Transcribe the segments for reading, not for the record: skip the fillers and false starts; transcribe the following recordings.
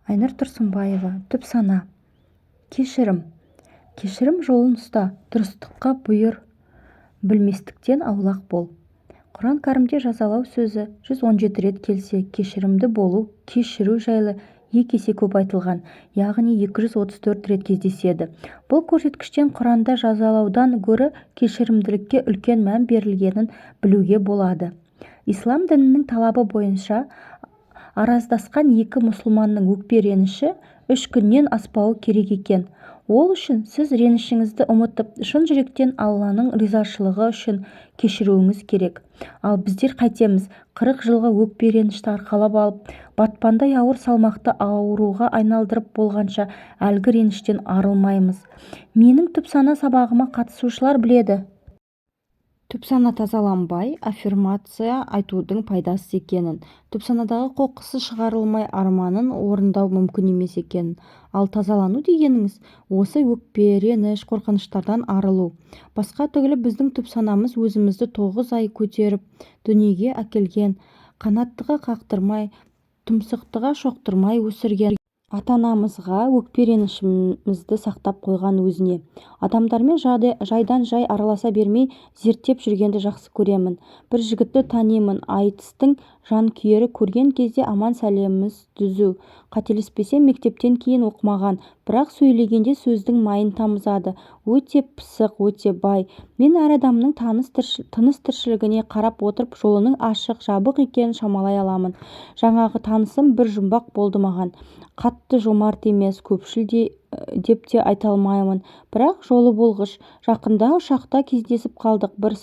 Айнұр Тұрсынбаева, түп сана. Кешірім. Кешірім жолын ұста, дұрыстыққа бұйыр, білместіктен аулақ бол. Құран кәрімде жазалау сөзі 117 рет келсе, кешірімді болу, кешіру жайлы 2 есе көп айтылған, яғни 234 рет кездеседі. Бұл көрсеткіштен Құранда жазалаудан гөрі кешірімділікке үлкен мән берілгенін білуге болады. Ислам дінінің талабы бойынша араздасқан екі мұсылманның өкпе реніші 3 күннен аспауы керек екен. Ол үшін сіз ренішіңізді ұмытып, шын жүректен Алланың ризашылығы үшін кешіруіңіз керек. Ал біздер қайтеміз? 40 жылғы өкпе ренішті арқалап алып, батпандай ауыр салмақты ауруға айналдырып болғанша әлгі реніштен арылмаймыз. Менің түп сана сабағыма қатысушылар біледі. Түп сана тазаланбай, аффирмация айтудың пайдасыз екенін, түп санадағы қоқысы шығарылмай арманын орындау мүмкін емес екенін. Ал тазалану дегеніңіз осы өкпе, реніш, қорқыныштардан арылу. Басқа түгілі біздің түп санамыз өзімізді 9 ай көтеріп дүниеге әкелген, қанаттыға қақтырмай, тұмсықтыға шоқтырмай өсірген ата-анамызға өкпе ренішімізді сақтап қойған өзіне. Адамдармен жайдан жай араласа бермей зерттеп жүргенді жақсы көремін. Бір жігітті танимын, айтыстың жанкүйері, көрген кезде аман сәлеміміз түзу. Қателеспесем мектептен кейін оқымаған, бірақ сөйлегенде сөздің майын тамызады. Өте пысық, өте бай. Мен әр адамның тыныс тіршілігіне қарап отырып жолының ашық, жабық екенін шамалай аламын. Жаңағы танысым бір жұмбақ болды маған. Қатты жомарт емес, көпшіл деп те айта алмаймын, бірақ жолы болғыш. Жақында ұшақта кездесіп қалдық. бір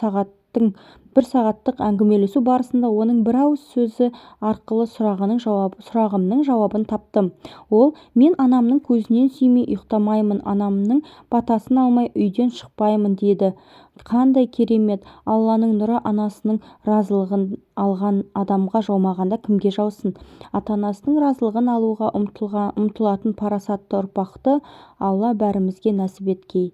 сағаттық әңгімелесу барысында оның бір ауыз сөзі арқылы сұрағымның жауабын таптым. Ол: мен анамның көзінен сүймей ұйықтамаймын, анамның батасын алмай үйден шықпаймын деді. Қандай керемет! Алланың нұры анасының разылығын алған адамға жаумағанда кімге жаусын? Ата-анасының разылығын алуға ұмтылатын парасатты ұрпақты Алла бәрімізге нәсіп еткей.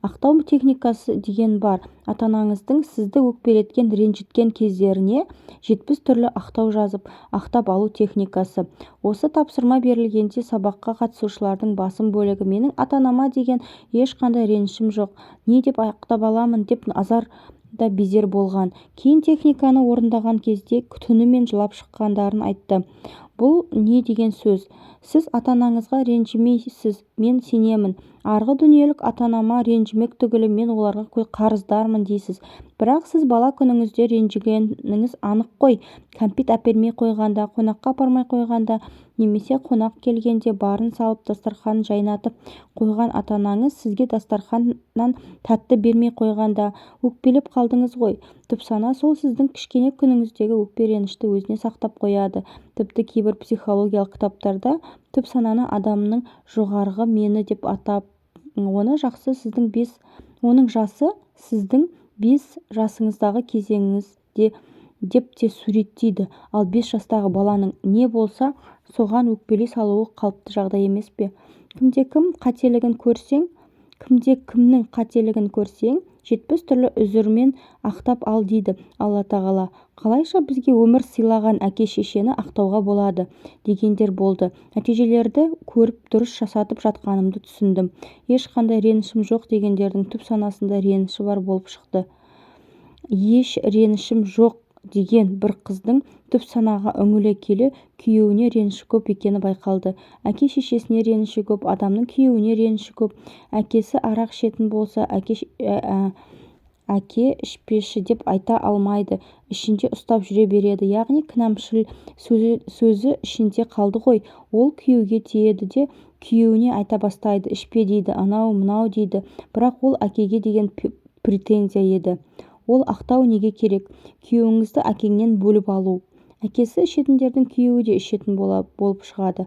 Ақтау техникасы деген бар. Ата-анаңыздың сізді өкпелеткен, ренжіткен кездеріне 70 түрлі ақтау жазып, ақтап алу техникасы. Осы тапсырма берілгенде сабаққа қатысушылардың басым бөлігі: менің ата-анама деген ешқандай ренішім жоқ, не деп ақтап аламын деп азар да безер болған. Кейін техниканы орындаған кезде түнімен жылап шыққандарын айтты. Бұл не деген сөз? Сіз ата-анаңызға ренжімейсіз, мен сенемін. Арғы дүниелік ата-анама ренжімек түгілі мен оларға қарыздармын дейсіз. Бірақ сіз бала күніңізде ренжігеніңіз анық қой. Кәмпит әпермей қойғанда, қонаққа апармай қойғанда, немесе қонақ келгенде барын салып дастарханын жайнатып қойған ата-анаңыз сізге дастарханнан тәтті бермей қойғанда өкпелеп қалдыңыз ғой. Түп сана сол сіздің кішкене күніңіздегі өкпе ренішті өзіне сақтап қояды. Тіпті кейбір психологиялық кітаптарда түп сананы адамның жоғарғы мені деп атап, оның жасы сіздің 5 жасыңыздағы кезеңіңіз деп те суреттейді. Ал 5 жастағы баланың не болса соған өкпелей салуы қалыпты жағдай емес пе? Кімнің қателігін көрсең 70 түрлі үзірмен ақтап ал дейді Алла тағала. Қалайша бізге өмір сыйлаған әке-шешені ақтауға болады дегендер болды. Нәтижелерді көріп дұрыс жасатып жатқанымды түсіндім. Ешқандай ренішім жоқ дегендердің түп санасында реніші бар болып шықты. Еш ренішім жоқ деген бір қыздың түп санаға үңіле келе күйеуіне реніші көп екені байқалды. Әке-шешесіне реніші көп, адамның күйеуіне реніші көп. Әкесі арақ ішетін болса, әке ішпеші деп айта алмайды, ішінде ұстап жүре береді. Яғни кінәмшіл сөзі ішінде қалды ғой. Ол күйеуге тиеді де күйеуіне айта бастайды. Ішпе дейді, анау мынау дейді. Бірақ ол әкеге деген претензия еді. Ол ақтау неге керек? Күйеуіңізді әкеңнен бөліп алу. Әкесі ішетіндердің күйеуі де ішетін болып шығады.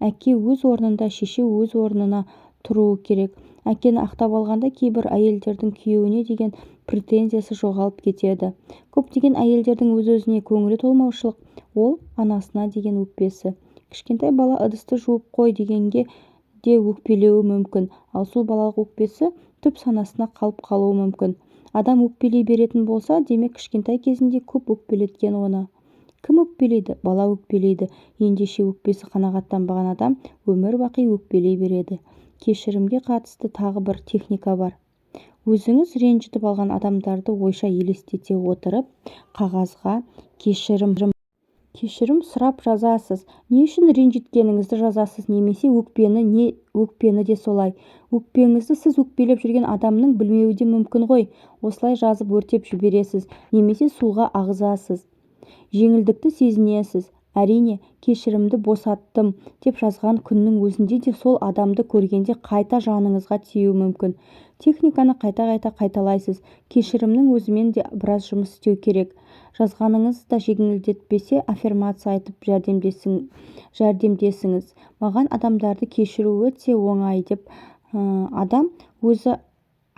Әке өз орнында, шеше өз орнына тұруы керек. Әкені ақтап алғанда кейбір әйелдердің күйеуіне деген претензиясы жоғалып кетеді. Көптеген әйелдердің өз-өзіне көңілі толмаушылық, ол анасына деген өкпесі. Кішкентай бала ыдысты жуып қой дегенге де өкпелеуі мүмкін. Ал сол балалық өкпесі түп санасына қалып қалуы мүмкін. Адам өкпелей беретін болса, демек кішкентай кезінде көп өкпелеткен оны. Кім өкпелейді? Бала өкпелейді. Ендеше өкпесі қанағаттанбаған адам өмір бақи өкпелей береді. Кешірімге қатысты тағы бір техника бар. Өзіңіз ренжітіп алған адамдарды ойша елестете отырып, қағазға кешірім сұрап жазасыз. Не үшін ренжіткеніңізді жазасыз, немесе өкпені де солай. Өкпеңізді сіз өкпелеп жүрген адамның білмеуі де мүмкін ғой. Осылай жазып өртеп жібересіз, немесе суға ағызасыз. Жеңілдікті сезінесіз. Әрине, кешірімді босаттым деп жазған күннің өзінде де сол адамды көргенде қайта жаныңызға тиюі мүмкін. Техниканы қайта-қайта қайталайсыз. Кешірімнің өзімен де біраз жұмыс істеу керек. Жазғаныңыз да жеңілдетпесе, аффирмация айтып жәрдемдесіңіз. Маған адамдарды кешіру өте оңай деп адам өзі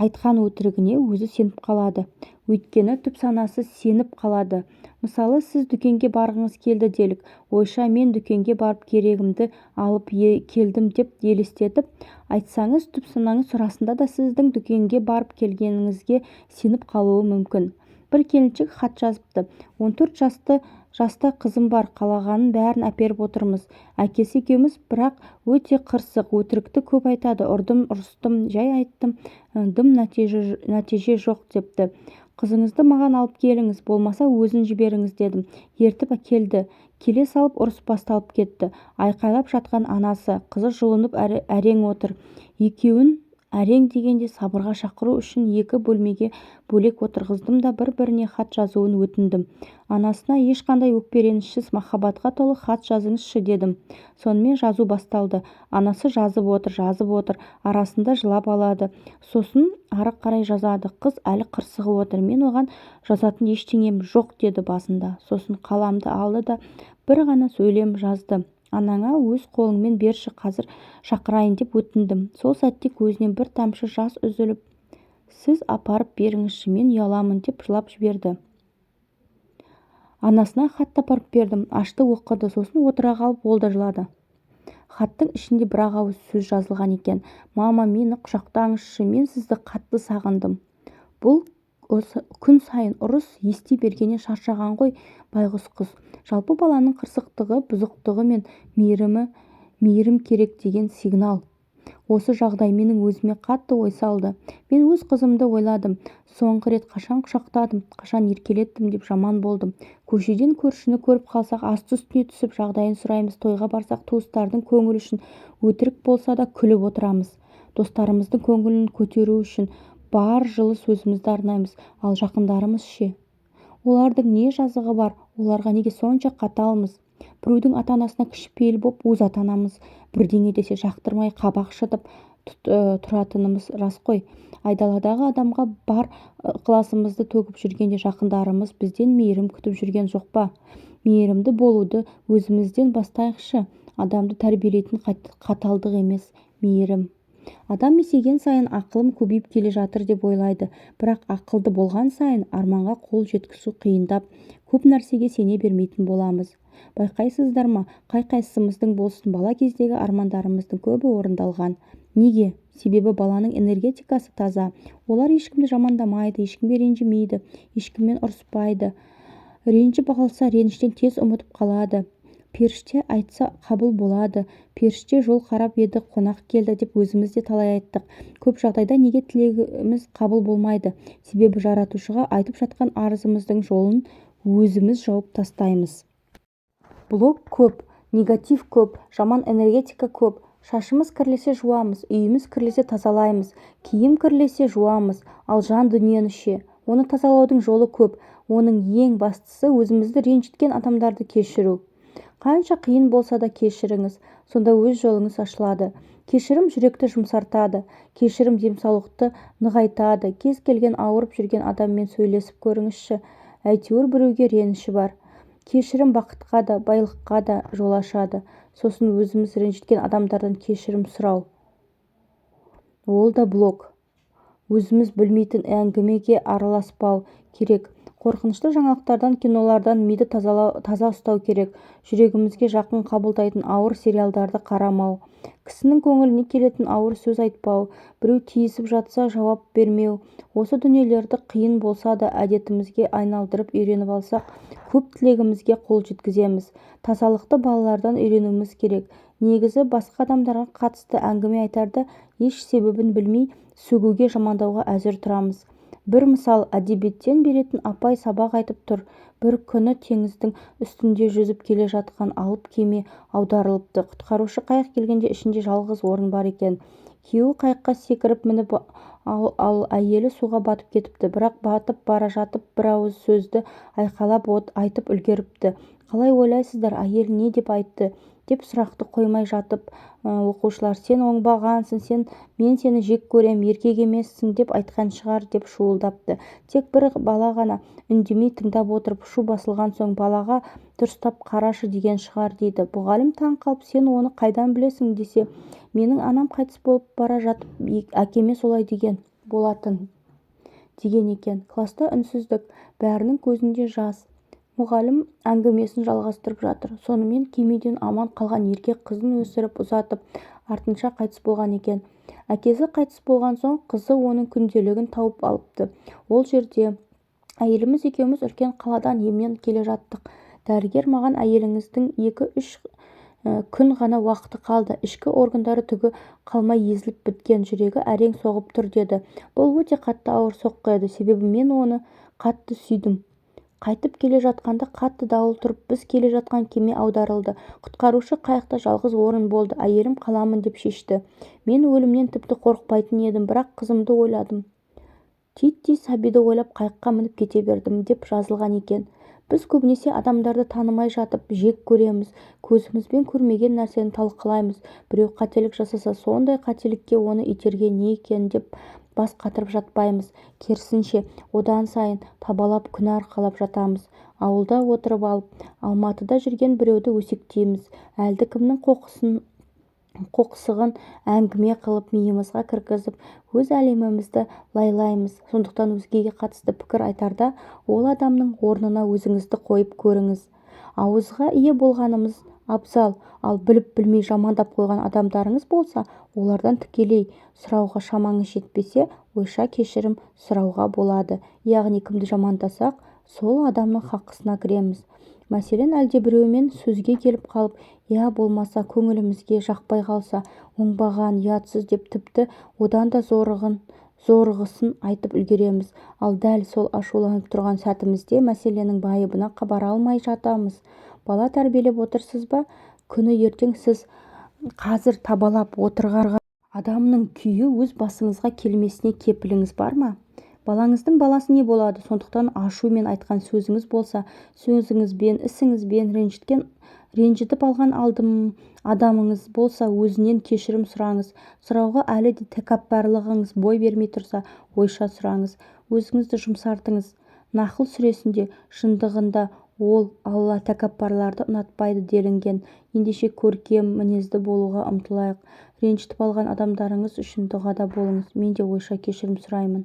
айтқан өтірігіне өзі сеніп қалады. Өйткені түп санасы сеніп қалады. Мысалы, сіз дүкенге барғыңыз келді делік. Ойша мен дүкенге барып керегімді алып келдім деп елестетіп айтсаңыз, түп санаңыз расында да сіздің дүкенге барып келгеніңізге сеніп қалуы мүмкін. Бір келіншек хат жазыпты. 14 жаста қызым бар, қалағанын бәрін әперіп отырмыз. Әкесі екеуміз, бірақ өте қырсық, өтірікті көп айтады. Ұрыстым, жай айттым, нәтиже жоқ депті. Қызыңызды маған алып келіңіз, болмаса өзін жіберіңіз дедім. Ертіп келді. Келе салып ұрыс басталып кетті. Айқайлап жатқан анасы, қызы жұлынып әрең отыр. Екеуін әрең дегенде сабырға шақыру үшін 2 бөлмеге бөлек отырғыздым да бір-біріне хат жазуын өтіндім. Анасына ешқандай өкперенішсіз махаббатқа толы хат жазыңызшы дедім. Сонымен жазу басталды. Анасы жазып отыр, арасында жылап алады. Сосын ары қарай жазады. Қыз әлі қырсығып отыр. Мен оған жазатын ештеңем жоқ деді басында. Сосын қаламды алды да бір ғана сөйлем жазды. Анаңа өз қолыңмен берші, қазір шақырайын деп өтіндім. Сол сәтте көзінен бір тамшы жас үзіліп, сіз апарып беріңізші, мен ұяламын деп жылап жіберді. Анасына хатты апарып бердім. Ашты, оқыды, сосын отыра қалып ол да жылады. Хаттың ішінде бір-ақ ауыз сөз жазылған екен. Мама, мені құшақтаңызшы, мен сізді қатты сағындым. Бұл күн сайын ұрыс ести бергеннен шаршаған ғой байғұс қыз. Жалпы баланың қырсықтығы, бұзықтығы мен мейірім керек деген сигнал. Осы жағдай менің өзіме қатты ой салды. Мен өз қызымды ойладым. Соңғы рет қашан құшақтадым, қашан еркелеттім деп жаман болдым. Көшеден көршіні көріп қалсақ, асты үстіне түсіп жағдайын сұраймыз. Тойға барсақ, туыстардың көңілі үшін өтірік болса да күліп отырамыз. Достарымыздың көңілін көтеру үшін бар жылы сөзімізді арнаймыз. Ал жақындарымыз ше? Олардың не жазығы бар? Оларға неге сонша қаталмыз? Біреудің ата-анасына кішіпейіл боп өз ата-анамыз бірдеңе десе жақтырмай қабақ шытып тұратынымыз рас қой. Айдаладағы адамға бар ықыласымызды төгіп жүргенде жақындарымыз бізден мейірім күтіп жүрген жоқ па? Мейірімді болуды өзімізден бастайықшы. Адамды тәрбиелейтін қаталдық емес, мейірім. Адам есейген сайын ақылым көбейіп келе жатыр деп ойлайды. Бірақ ақылды болған сайын арманға қол жеткізу қиындап, көп нәрсеге сене бермейтін боламыз. Байқайсыздар ма, қай-қайсымыздың болсын бала кездегі армандарымыздың көбі орындалған. Неге? Себебі баланың энергетикасы таза. Олар ешкімді жамандамайды, ешкімге ренжімейді, ешкіммен ұрыспайды. Ренжіп қалса, реніштен тез ұмытып қалады. Періште айтса қабыл болады. Періште жол қарап еді, қонақ келді деп өзіміз де талай айттық. Көп жағдайда неге тілегіміз қабыл болмайды? Себебі жаратушыға айтып жатқан арызымыздың жолын өзіміз жауып тастаймыз. Блок көп, негатив көп, жаман энергетика көп. Шашымыз кірлесе жуамыз, үйіміз кірлесе тазалаймыз, киім кірлесе жуамыз, ал жан дүниені ше? Оны тазалаудың жолы көп. Оның ең бастысы өзімізді ренжіткен адамдарды кешіру. Қанша қиын болса да кешіріңіз, сонда өз жолыңыз ашылады. Кешірім жүректі жұмсартады, кешірім денсаулықты нығайтады. Кез келген ауырып жүрген адаммен сөйлесіп көріңізші, әйтеуір біреуге реніші бар. Кешірім бақытқа да, байлыққа да жол ашады. Сосын өзіміз ренжіткен адамдардан кешірім сұрау. Ол да блок. Өзіміз білмейтін әңгімеге араласпау керек. Қорқынышты жаңалықтардан, кинолардан миды таза ұстау керек. Жүрегімізге жақын қабылдайтын ауыр сериалдарды қарамау. Кісінің көңіліне келетін ауыр сөз айтпау. Біреу тиісіп жатса жауап бермеу. Осы дүниелерді қиын болса да әдетімізге айналдырып үйреніп алсақ, көп тілегімізге қол жеткіземіз. Тазалықты балалардан үйренуіміз керек. Негізі басқа адамдарға қатысты әңгіме айтарда еш себебін білмей сөгуге, жамандауға әзір тұрамыз. Бір мысал, әдебиеттен беретін апай сабақ айтып тұр. Бір күні теңіздің үстінде жүзіп келе жатқан алып кеме аударылыпты. Құтқарушы қайық келгенде ішінде жалғыз орын бар екен. Күйеуі қайыққа секіріп мініп, ал әйелі суға батып кетіпті. Бірақ батып бара жатып бір ауыз сөзді айқайлап айтып үлгеріпті. Қалай ойлайсыздар, әйел не деп айтты? Деп сұрақты қоймай жатып оқушылар: сен оңбағансың, мен сені жек көрем, еркек емессің деп айтқан шығар деп шуылдапты. Тек бір бала ғана үндемей тыңдап отырып, шу басылған соң балаға дұрыстап қарашы деген шығар дейді. Мұғалім таң қалып: сен оны қайдан білесің десе, менің анам қайтыс болып бара жатып әкеме солай деген болатын деген екен. Класста үнсіздік, бәрінің көзінде жас. Мұғалім әңгімесін жалғастырып жатыр. Сонымен кемеден аман қалған еркек қызын өсіріп ұзатып, артынша қайтыс болған екен. Әкесі қайтыс болған соң қызы оның күнделігін тауып алыпты. Ол жерде әйеліміз екеуміз үлкен қаладан емнен келе жаттық. Дәрігер маған: әйеліңіздің 2-3 күн ғана уақыты қалды, ішкі органдары түгі қалмай езіліп біткен, жүрегі әрең соғып тұр деді. Бұл өте қатты ауыр соққы еді, себебі мен оны қатты сүйдім. Қайтып келе жатқанда қатты дауыл тұрып, біз келе жатқан кеме аударылды. Құтқарушы қайықта жалғыз орын болды. Әйелім қаламын деп шешті. Мен өлімнен тіпті қорықпайтын едім, бірақ қызымды ойладым. Титтей сәбиді ойлап қайыққа мініп кете бердім деп жазылған екен. Біз көбінесе адамдарды танымай жатып жек көреміз, көзімізбен көрмеген нәрсені талқылаймыз. Біреу қателік жасаса, сондай қателікке оны итерген не екен деп бас қатырып жатпаймыз. Керісінше, одан сайын табалап күнә арқалап жатамыз. Ауылда отырып алып, Алматыда жүрген біреуді өсектейміз. Әлдекімнің қоқсығын әңгіме қылып миымызға кіргізіп, өз әлемімізді лайлаймыз. Сондықтан өзгеге қатысты пікір айтарда, ол адамның орнына өзіңізді қойып көріңіз. Ауызға ие болғанымыз абзал, ал біліп-білмей жамандап қойған адамдарыңыз болса, олардан тікелей сұрауға шамаңыз жетпесе, ойша кешірім сұрауға болады. Яғни кімді жамандасақ, сол адамның хаққысына кіреміз. Мәселен, әлдебіреумен сөзге келіп қалып, я болмаса көңілімізге жақпай қалса, оңбаған, ұятсыз деп тіпті одан да зорғысын айтып үлгереміз. Ал дәл сол ашуланып тұрған сәтімізде мәселенің байыбына бара алмай жатамыз. Бала тәрбиелеп отырсыз ба? Күні ертең сіз қазір табалап отырған адамның күйі өз басыңызға келмесіне кепіліңіз бар ма? Балаңыздың баласы не болады? Сондықтан ашумен айтқан сөзіңіз болса, сөзіңізбен, ісіңізбен ренжітіп алған адамыңыз болса, өзінен кешірім сұраңыз. Сұрауға әлі де тәкаппарлығыңыз бой бермей тұрса, ойша сұраңыз. Өзіңізді жұмсартыңыз. Нахл сүресінде шындығында ол Алла тәкаппарларды ұнатпайды делінген. Ендеше көркем мінезді болуға ұмтылайық. Ренжітіп алған адамдарыңыз үшін дұғада болыңыз. Мен де ойша кешірім сұраймын.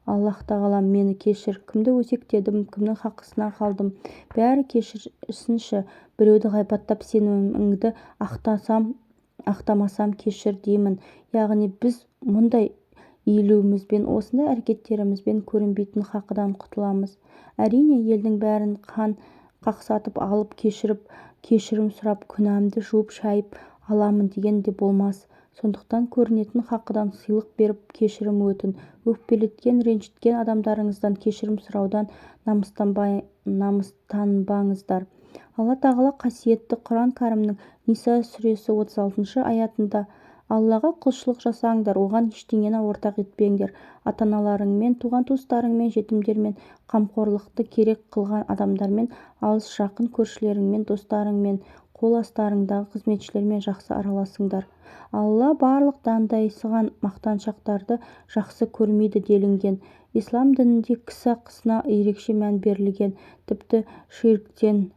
Аллах тағалам, мені кешір, кімді өсектедім, кімнің хаққысына қалдым, бәрі кешірсінші. Біреуді ғайбаттап сеніміңді ақтамасам кешір деймін. Яғни біз мұндай иілуімізбен, осындай әрекеттерімізбен көрінбейтін хақыдан құтыламыз. Әрине, елдің бәрін қан қақсатып алып кешірім сұрап, күнәмді жуып шайып аламын деген де болмас. Сондықтан көрінетін хақыдан сыйлық беріп кешірім өтін. Өкпелеткен, ренжіткен адамдарыңыздан кешірім сұраудан намыстанбаңыздар. Алла тағала қасиетті Құран кәрімнің Ниса сүресі 36 аятында: Аллаға құлшылық жасаңдар, оған ештеңені ортақ етпеңдер. Ата-аналарыңмен, туған-туыстарыңмен, жетімдермен, қамқорлықты керек қылған адамдармен, алыс жақын көршілеріңмен, достарыңмен, қол астарыңдағы қызметшілермен жақсы араласыңдар. Алла барлық дандайсыған мақтаншақтарды жақсы көрмейді делінген. Ислам дінінде кісі ақысына ерекше мән берілген. Тіпті ширктен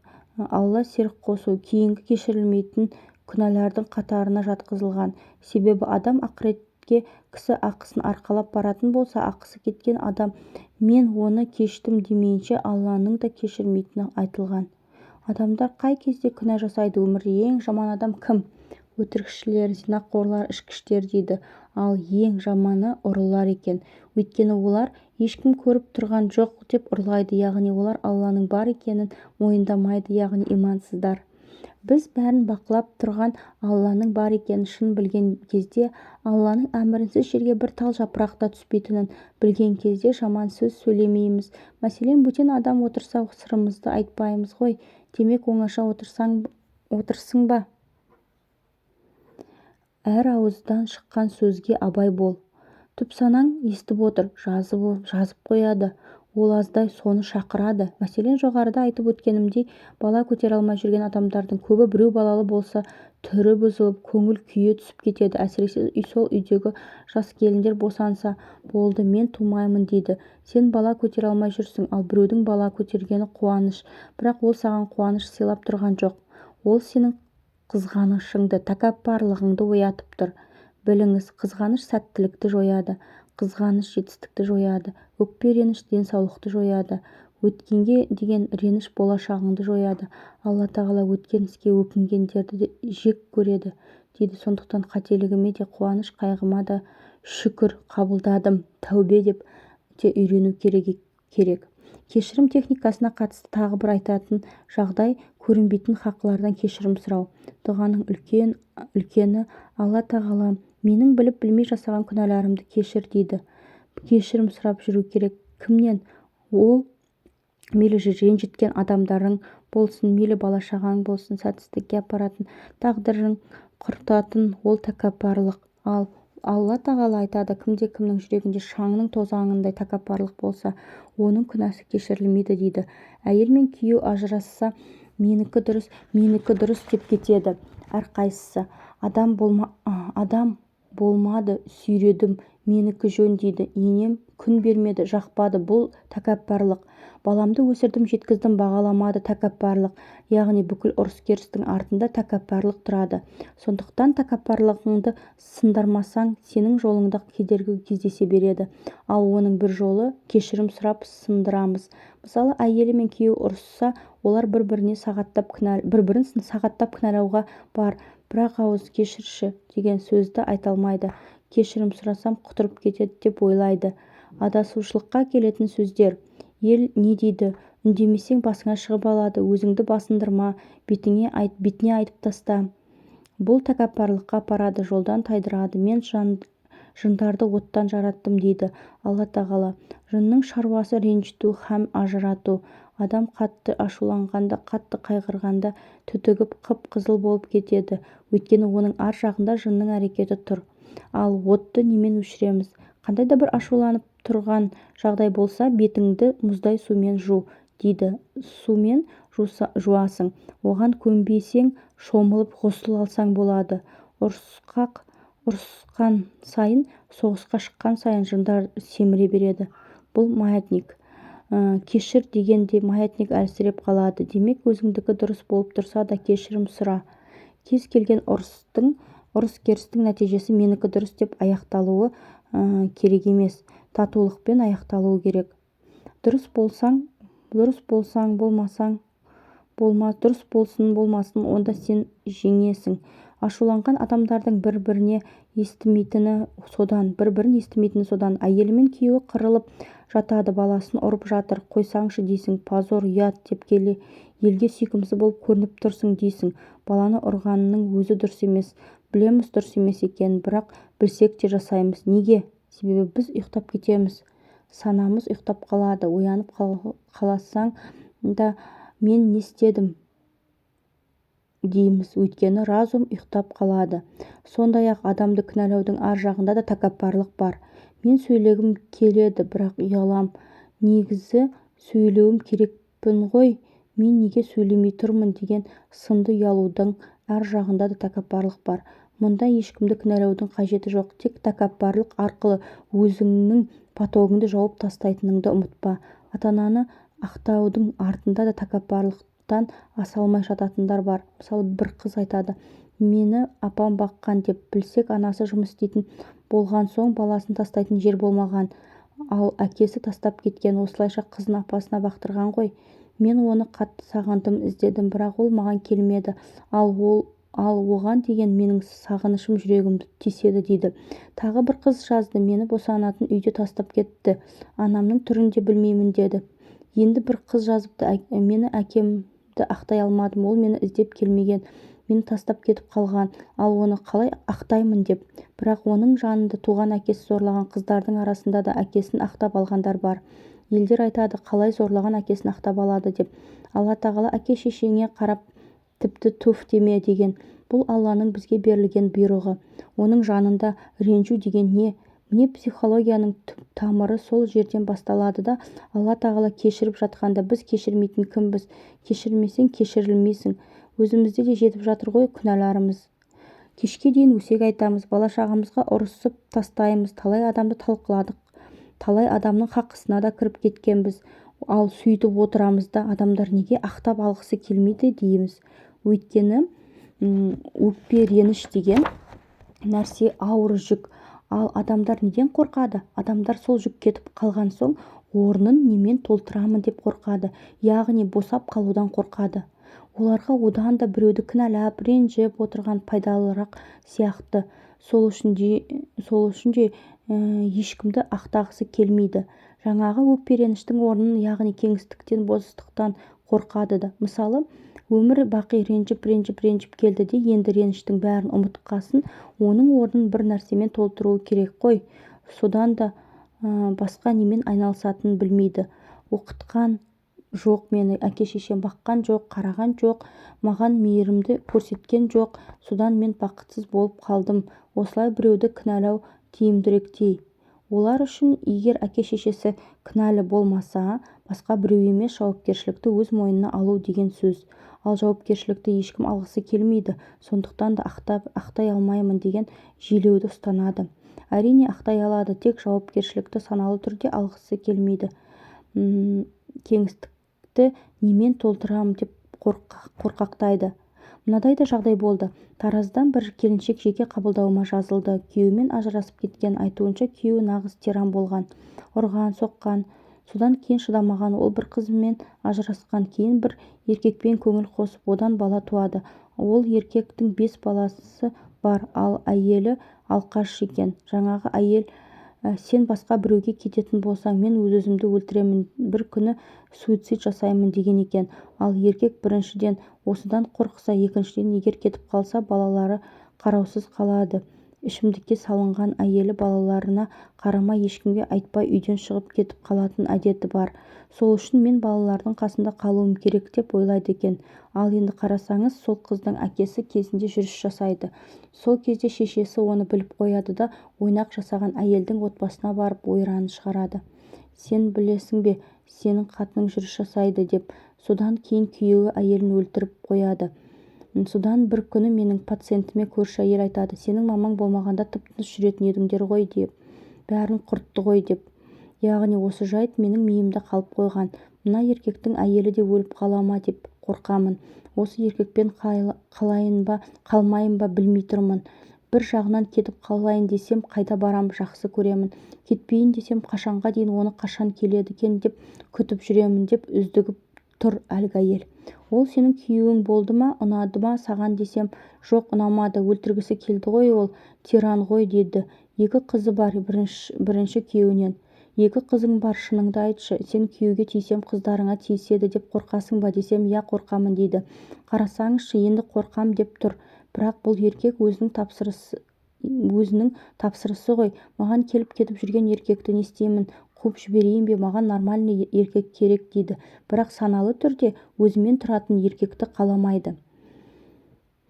Алла серік қосу кейінгі кешірілмейтін күнәлардың қатарына жатқызылған. Себебі адам ақыретке мектепке кісі ақысын арқалап баратын болса, ақысы кеткен адам мен оны кештім демейінше Алланың да кешірмейтіні айтылған. Адамдар қай кезде күнә жасайды? Өмірде ең жаман адам кім? Өтірікшілер, зинақорлар, ішкіштер дейді. Ал ең жаманы ұрылар екен. Өйткені олар ешкім көріп тұрған жоқ деп ұрлайды, яғни олар Алланың бар екенін мойындамайды, яғни имансыздар. Біз бәрін бақылап тұрған Алланың бар екенін шын білген кезде, Алланың әмірінсіз жерге бір тал жапырақ та түспейтінін білген кезде жаман сөз сөйлемейміз. Мәселен, бөтен адам отырса сырымызды айтпаймыз ғой. Демек, оңаша отырсың ба? Әр ауыздан шыққан сөзге абай бол. Түпсанаң естіп отыр, жазып қояды. Ол аздай соны шақырады. Мәселен, жоғарыда айтып өткенімдей, бала көтере алмай жүрген адамдардың көбі біреу балалы болса, түрі бұзылып, көңіл күйе түсіп кетеді. Әсіресе сол үйдегі жас келіндер босанса, болды, мен тумаймын дейді. Сен бала көтере алмай жүрсің, ал біреудің бала көтергені қуаныш. Бірақ ол саған қуаныш сыйлап тұрған жоқ. Ол сенің қызғанышыңды, тәкаппарлығыңды оятып тұр. Біліңіз, қызғаныш сәттілікті жояды, қызғаныш жетістікті жояды, өкпе реніш денсаулықты жояды, өткенге деген реніш болашағыңды жояды. Алла тағала өткен іске өкінгендерді жек көреді дейді. Сондықтан қателігіме де қуаныш, қайғыма да шүкір қабылдадым, тәубе деп те үйрену керек. Кешірім техникасына қатысты тағы бір айтатын жағдай көрінбейтін хақлардан кешірім сұрау. Дұғаның үлкені Алла тағала менің біліп білмей жасаған күнәларымды кешір дейді. Кешірім сұрап жүру керек. Кімнен? Ол мейлі ренжіткен адамдарың болсын, мейлі бала-шағаң болсын, сәтсіздікке апаратын, тағдырың құртатын, ол тәкаппарлық. Ал Алла тағала айтады, кімде-кімнің жүрегінде шаңның тозаңындай тәкаппарлық болса, оның күнәсі кешірілмейді дейді. Әйел мен күйеу ажырасса, менікі дұрыс деп кетеді әрқайсысы. Адам болмады, сүйредім, менікі жөн дейді. Енем күн бермеді, жақпады, бұл тәкаппарлық. Баламды өсірдім, жеткіздім, бағаламады, тәкаппарлық. Яғни бүкіл ұрыс-керістің артында тәкаппарлық тұрады. Сондықтан тәкаппарлығыңды сындырмасаң, сенің жолыңда кедергі кездесе береді. Ал оның бір жолы кешірім сұрап сындырамыз. Мысалы, әйелі мен күйеуі ұрысса, олар бір-бірін сағаттап кінәлауға бар. Бірақ ауыз кешірші деген сөзді айта алмайды. Кешірім сұрасам құтырып кетеді деп ойлайды. Адасушылыққа келетін сөздер. Ел не дейді? Үндемесең басыңа шығып алады. Өзіңді басындырма, бетіне айтып таста. Бұл тәкаппарлыққа апарады, жолдан тайдырады. Мен жындарды оттан жараттым дейді Алла тағала. Жынның шаруасы ренжіту һәм ажырату. Адам қатты ашуланғанда, қатты қайғырғанда түтігіп қып-қызыл болып кетеді. Өйткені оның ар жағында жынның әрекеті тұр. Ал отты немен өшіреміз? Қандай да бір ашуланып тұрған жағдай болса, бетіңді мұздай сумен жу дейді. Сумен жуасың. Оған көнбесең, шомылып ғұсыл алсаң болады. Ұрысқан сайын, соғысқа шыққан сайын жындар семіре береді. Бұл маятник. Кешір дегенде маятник әлсіреп қалады. Демек, өзіңдікі дұрыс болып тұрса да кешірім сұра. Кез келген ұрыс-керістің нәтижесі менікі дұрыс деп аяқталуы керек емес. Татулықпен аяқталуы керек. Дұрыс болсаң, болмасаң, дұрыс болсын, болмасын, онда сен жеңесің. Ашуланған адамдардың бір-бірін естімейтіні содан. Әйелі мен күйеуі қырылып жатады, баласын ұрып жатыр. Қойсаңшы дейсің, позор, ұят деп елге сүйкімсіз болып көрініп тұрсың дейсің. Баланы ұрғанның өзі дұрыс емес. Білеміз дұрыс емес екенін, бірақ білсек те жасаймыз. Неге? Себебі біз ұйықтап кетеміз. Санамыз ұйықтап қалады. Оянып қаласаң да мен не істедім дейміз. Өйткені разум ұйықтап қалады. Сондай-ақ адамды кінәлаудың ар жағында да тәкаппарлық бар. Мен сөйлегім келеді, бірақ ұялам. Негізі сөйлеуім керекпін ғой, мен неге сөйлемей тұрмын деген сынды ұялудың ар жағында да тәкаппарлық бар. Мұнда ешкімді кінәлаудың қажеті жоқ. Тек тәкаппарлық арқылы өзіңнің потогыңды жауып тастайтыныңды ұмытпа. Ата-ананы ақтаудың артында да тәкаппарлықтан аса алмай жататындар бар. Мысалы, бір қыз айтады, мені апам баққан деп. Білсек, анасы жұмыс істейтін болған соң баласын тастайтын жер болмаған, ал әкесі тастап кеткен. Осылайша қызын апасына бақтырған ғой. Мен оны қатты сағындым, іздедім, бірақ ол маған келмеді. Ал оған деген менің сағынышым жүрегімді теседі дейді. Тағы бір қыз жазды. Мені босанатын үйде тастап кетті. Анамның түрін де білмеймін деді. Енді бір қыз жазыпты. Мені әкемді ақтай алмадым. Ол мені іздеп келмеген. Мені тастап кетіп қалған. Ал оны қалай ақтаймын деп. Бірақ оның жанында туған әкесі зорлаған қыздардың арасында да әкесін ақтап алғандар бар. Елдер айтады, қалай зорлаған әкесін ақтап алады деп. Алла тағала әке-шешеңе қарап тіпті туф деме деген. Бұл Алланың бізге берілген бұйрығы. Оның жанында ренжу деген не? Міне психологияның түп тамыры сол жерден басталады да, Алла тағала кешіріп жатқанда біз кешірмейтін кімбіз? Кешірмесең кешірілмейсің. Өзімізде де жетіп жатыр ғой күнәларымыз. Кешке дейін өсек айтамыз, бала-шағамызға ұрысып тастаймыз, талай адамды талқыладық, талай адамның хақысына да кіріп кеткенбіз. Ал сөйтіп отырамыз да, адамдар неге ақтап алғысы келмейді дейміз. Өйткені өкпе, реніш деген нәрсе ауыр жүк. Ал адамдар неден қорқады? Адамдар сол жүк кетіп қалған соң орнын немен толтырамын деп қорқады. Яғни босап қалудан қорқады. Оларға одан да біреуді кінәлап, ренжіп отырған пайдалырақ сияқты. Сол үшін де ешкімді ақтағысы келмейді. Жаңағы өкпе-реніштің орнын, яғни кеңістіктен, бостықтан қорқады да. Мысалы, өмір бақи ренжіп келді де, енді реніштің бәрін ұмытқасын, оның орнын бір нәрсемен толтыруы керек қой. Содан да басқа немен айналысатынын білмейді. Оқытқан жоқ мені, әке-шешем баққан жоқ, қараған жоқ, маған мейірімді көрсеткен жоқ. Содан мен бақытсыз болып қалдым. Осылай біреуді кінәлау тиімдіректей. Олар үшін егер әке-шешесі кінәлі болмаса, басқа біреу емес, жауапкершілікті өз мойнына алу деген сөз. Ал жауапкершілікті ешкім алғысы келмейді. Сондықтан да ақтай алмаймын деген желеуді ұстанады. Әрине ақтай алады, тек жауапкершілікті саналы түрде алғысы келмейді. Кеңістікті немен толтырамын деп қорқақтайды. Мынадай да жағдай болды. Тараздан бір келіншек жеке қабылдауыма жазылды. Күйеуімен ажырасып кеткен. Айтуынша күйеуі нағыз тиран болған. Ұрған, соққан. Содан кейін шыдамаған, ол бір қызымен ажырасқан. Кейін бір еркекпен көңіл қосып, одан бала туады. Ол еркектің 5 баласы бар, ал әйелі алқаш екен. Жаңағы әйел: сен басқа біреуге кететін болсаң, мен өзімді өлтіремін, бір күні суицид жасаймын деген екен. Ал еркек біріншіден осыдан қорқса, екіншіден егер кетіп қалса, балалары қараусыз қалады. Ішімдікке салынған әйелі балаларына қарамай, ешкімге айтпай үйден шығып кетіп қалатын әдеті бар. Сол үшін мен балалардың қасында қалуым керек деп ойлайды екен. Ал енді қарасаңыз, сол қыздың әкесі кезінде жүріс жасайды. Сол кезде шешесі оны біліп қояды да, ойнақ жасаған әйелдің отбасына барып ойранын шығарады. Сен білесің бе, сенің қатының жүріс жасайды деп. Содан кейін күйеуі әйелін өлтіріп қояды. Содан бір күні менің пациентіме көрші әйел айтады: сенің мамаң болмағанда тып-тыныш жүретін едіңдер ғой деп. Бәрін құртты ғой деп. Яғни осы жайт менің миымда қалып қойған. Мына еркектің әйелі де өліп қала ма деп қорқамын. Осы еркекпен қалайын ба, қалмайын ба білмей тұрмын. Бір жағынан кетіп қалайын десем, қайда барам, жақсы көремін. Кетпейін десем, қашанға дейін, оны қашан келеді екен деп күтіп жүремін деп үздігіп тұр әлгі әйел. Ол сенің күйеуің болды ма, ұнады ма саған десем, жоқ, ұнамады, өлтіргісі келді ғой, ол тиран ғой деді. 2 қызы бар, бірінші күйеуінен. 2 қызың бар, шыныңды айтшы, сен күйеуге тисем қыздарыңа тиіседі деп қорқасың ба десем, я қорқамын дейді. Қарасаңызшы, енді қорқам деп тұр. Бірақ бұл еркек өзінің тапсырысы ғой. Маған келіп кетіп жүрген еркекті не істеймін? Қуып жіберейін бе? Маған нормальный еркек керек дейді. Бірақ саналы түрде өзімен тұратын еркекті қаламайды.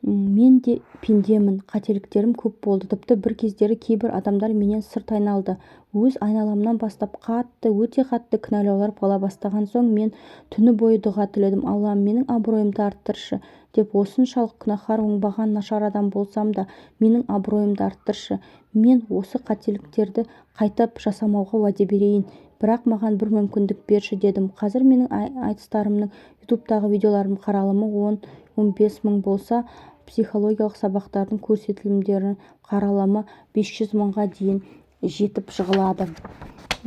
Мен де пендемін, қателіктерім көп болды. Тіпті бір кездері кейбір адамдар менен сырт айналды. Өз айналамнан бастап өте қатты кінәлаулар бола бастаған соң, мен түні бойы дұға тіледім: Аллам, менің абыройымды арттыршы деп. Осыншалық күнәһар, оңбаған, нашар адам болсам да, менің абыройымды арттыршы. Мен осы қателіктерді қайтып жасамауға уәде берейін. Бірақ маған бір мүмкіндік берші дедім. Қазір менің айтыстарымның, ютубтағы видеоларым қаралымы 10-15 мың болса, психологиялық сабақтардың көрсетілімдері қаралымы 500 мыңға дейін жетіп жығылады.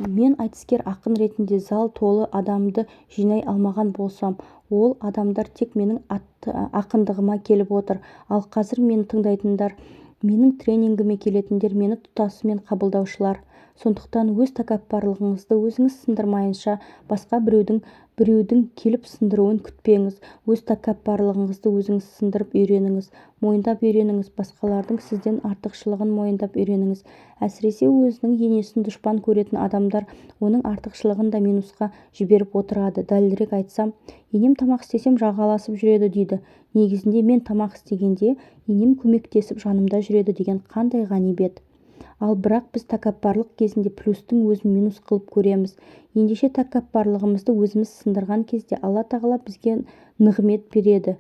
Мен айтыскер ақын ретінде зал толы адамды жинай алмаған болсам, ол адамдар тек менің ақындығыма келіп отыр. Ал қазір мені тыңдайтындар, менің тренингіме келетіндер мені тұтасымен қабылдаушылар. Сондықтан өз тәкаппарлығыңызды өзіңіз сындырмайынша басқа біреудің келіп сындыруын күтпеңіз. Өз тәкаппарлығыңызды өзіңіз сындырып үйреніңіз, мойындап үйреніңіз. Басқалардың сізден артықшылығын мойындап үйреніңіз. Әсіресе өзінің енесін дұшпан көретін адамдар оның артықшылығын да минусқа жіберіп отырады. Дәлірек айтсам, енем тамақ істесем жағаласып жүреді дейді. Негізінде мен тамақ істегенде енем көмектесіп жанымда жүреді деген қандай ғанибет. Ал бірақ біз тәкаппарлық кезінде плюстың өзін минус қылып көреміз. Ендеше тәкаппарлығымызды өзіміз сындырған кезде Алла тағала бізге нығмет береді.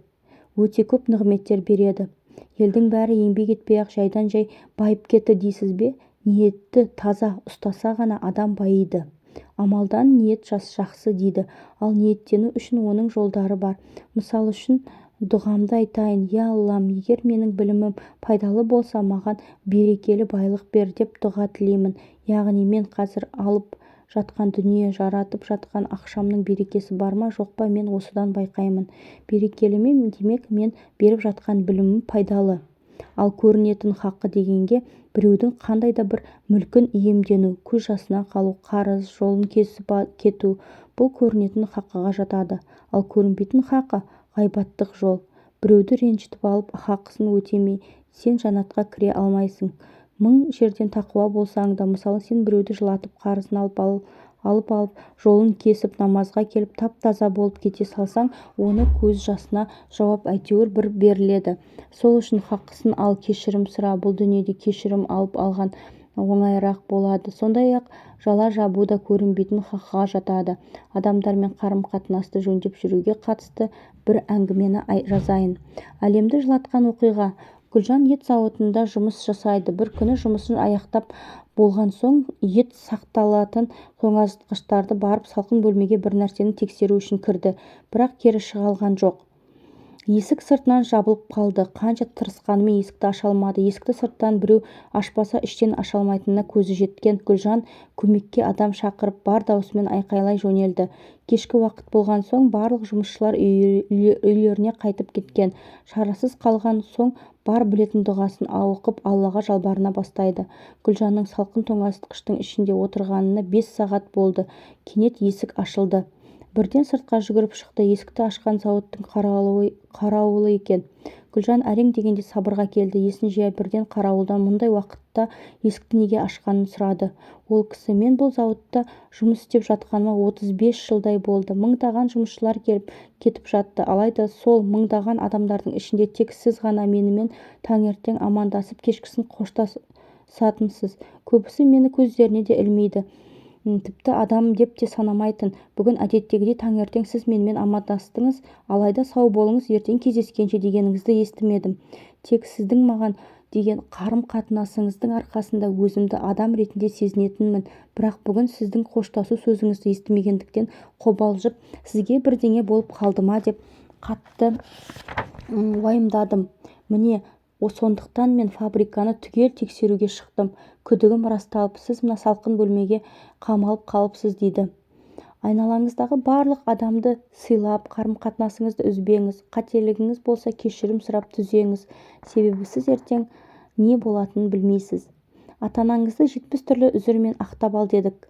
Өте көп нығметтер береді. Елдің бәрі еңбек етпей-ақ жайдан-жай байып кетті дейсіз бе? Ниетті таза ұстаса ғана адам байиды. Амалдан ниет жақсы дейді. Ал ниеттену үшін оның жолдары бар. Мысалы үшін дұғамды айтайын: я Аллам, егер менің білімім пайдалы болса, маған берекелі байлық бер деп дұға тілеймін. Яғни мен қазір алып жатқан дүние, жаратып жатқан ақшамның берекесі бар ма, жоқ па, мен осыдан байқаймын. Берекелі ме, демек мен беріп жатқан білімім пайдалы. Ал көрінетін хақы дегенге біреудің қандай да бір мүлкін иемдену, көз жасына қалу, қарыз, жолын кесіп кету, бұл көрінетін хақыға жатады. Ал көрінбейтін хақы ғайбаттық жол. Біреуді ренжітіп алып, хақысын өтемей, сен жаннатқа кіре алмайсың. 1000 жерден тақуа болсаң да, мысалы сен біреуді жылатып, қарызын алып жолын кесіп, намазға келіп тап-таза болып кете салсаң, оны көз жасына жауап әйтеуір бір беріледі. Сол үшін хақысын ал, кешірім сұра. Бұл дүниеде кешірім алған оңайырақ болады. Сондай-ақ жала жабу да көрінбейтін хаққа жатады. Адамдармен қарым-қатынасты жөндеп жүруге қатысты бір әңгімені жазайын. Әлемді жылатқан оқиға. Гүлжан ет зауытында жұмыс жасайды. Bir күні жұмысын аяқтап болған соң ет сақталатын тоңазытқыштарды барып салқын бөлмеге бір нәрсені тексеру үшін кірді. Бірақ кері шыға алған жоқ. Есік сыртынан жабылып қалды. Қанша тырысқанымен есікті аша алмады. Есікті сырттан біреу ашпаса іштен аша алмайтынына көзі жеткен Гүлжан көмекке адам шақырып бар даусымен айқайлай жөнелді. Кешкі уақыт болған соң барлық жұмысшылар үйлеріне қайтып кеткен. Шарасыз қалған соң бар білетін дұғасын оқып Аллаға жалбарына бастайды. Гүлжанның салқын тоңазытқыштың ішінде отырғанына 5 сағат болды. Кенет есік ашылды. Бірден сыртқа жүгіріп шықты. Есікті ашқан зауыттың қарауылы екен. Гүлжан әрең дегенде сабырға келді. Есін жия бірден қарауылдан мұндай уақытта есікті неге ашқанын сұрады. Ол кісі: мен бұл зауытта жұмыс істеп жатқаныма 35 жылдай болды. Мыңдаған жұмысшылар келіп кетіп жатты. Алайда сол мыңдаған адамдардың ішінде тек сіз ғана менімен таңертең амандасып, кешкісін қоштасатынсыз. Көбісі мені көздеріне де ілмейді. Тіпті адам деп те санамайтын. Бүгін әдеттегідей таңертең сіз менімен амандастыңыз, алайда сау болыңыз, ертең кездескенше дегеніңізді естімедім. Тек сіздің маған деген қарым-қатынасыңыздың арқасында өзімді адам ретінде сезінетінмін. Бірақ бүгін сіздің қоштасу сөзіңізді естімегендіктен қобалжып, сізге бірдеңе болып қалды ма деп қатты уайымдадым. Міне, сондықтан мен фабриканы түгел тексеруге шықтым. Күдігім расталып, сіз мына салқын бөлмеге қамалып қалыпсыз дейді. Айналаңыздағы барлық адамды сыйлап, қарым-қатынасыңызды үзбеңіз. Қателігіңіз болса кешірім сұрап түзеңіз. Себебі сіз ертең не болатынын білмейсіз. Ата-анаңызды 70 түрлі үзірмен ақтап ал дедік.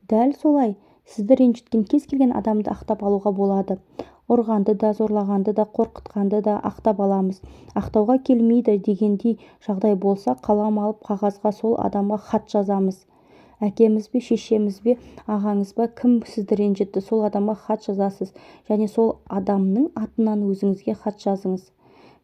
Дәл солай, сізді ренжіткен кез келген адамды ақтап алуға болады. Ұрғанды да, зорлағанды да, қорқытқанды да ақтап аламыз. Ақтауға келмейді дегендей жағдай болса, қалам алып қағазға сол адамға хат жазамыз. Әкеміз бе, шешеміз бе, ағаңыз ба, кім сізді ренжітті, сол адамға хат жазасыз. Және сол адамның атынан өзіңізге хат жазыңыз.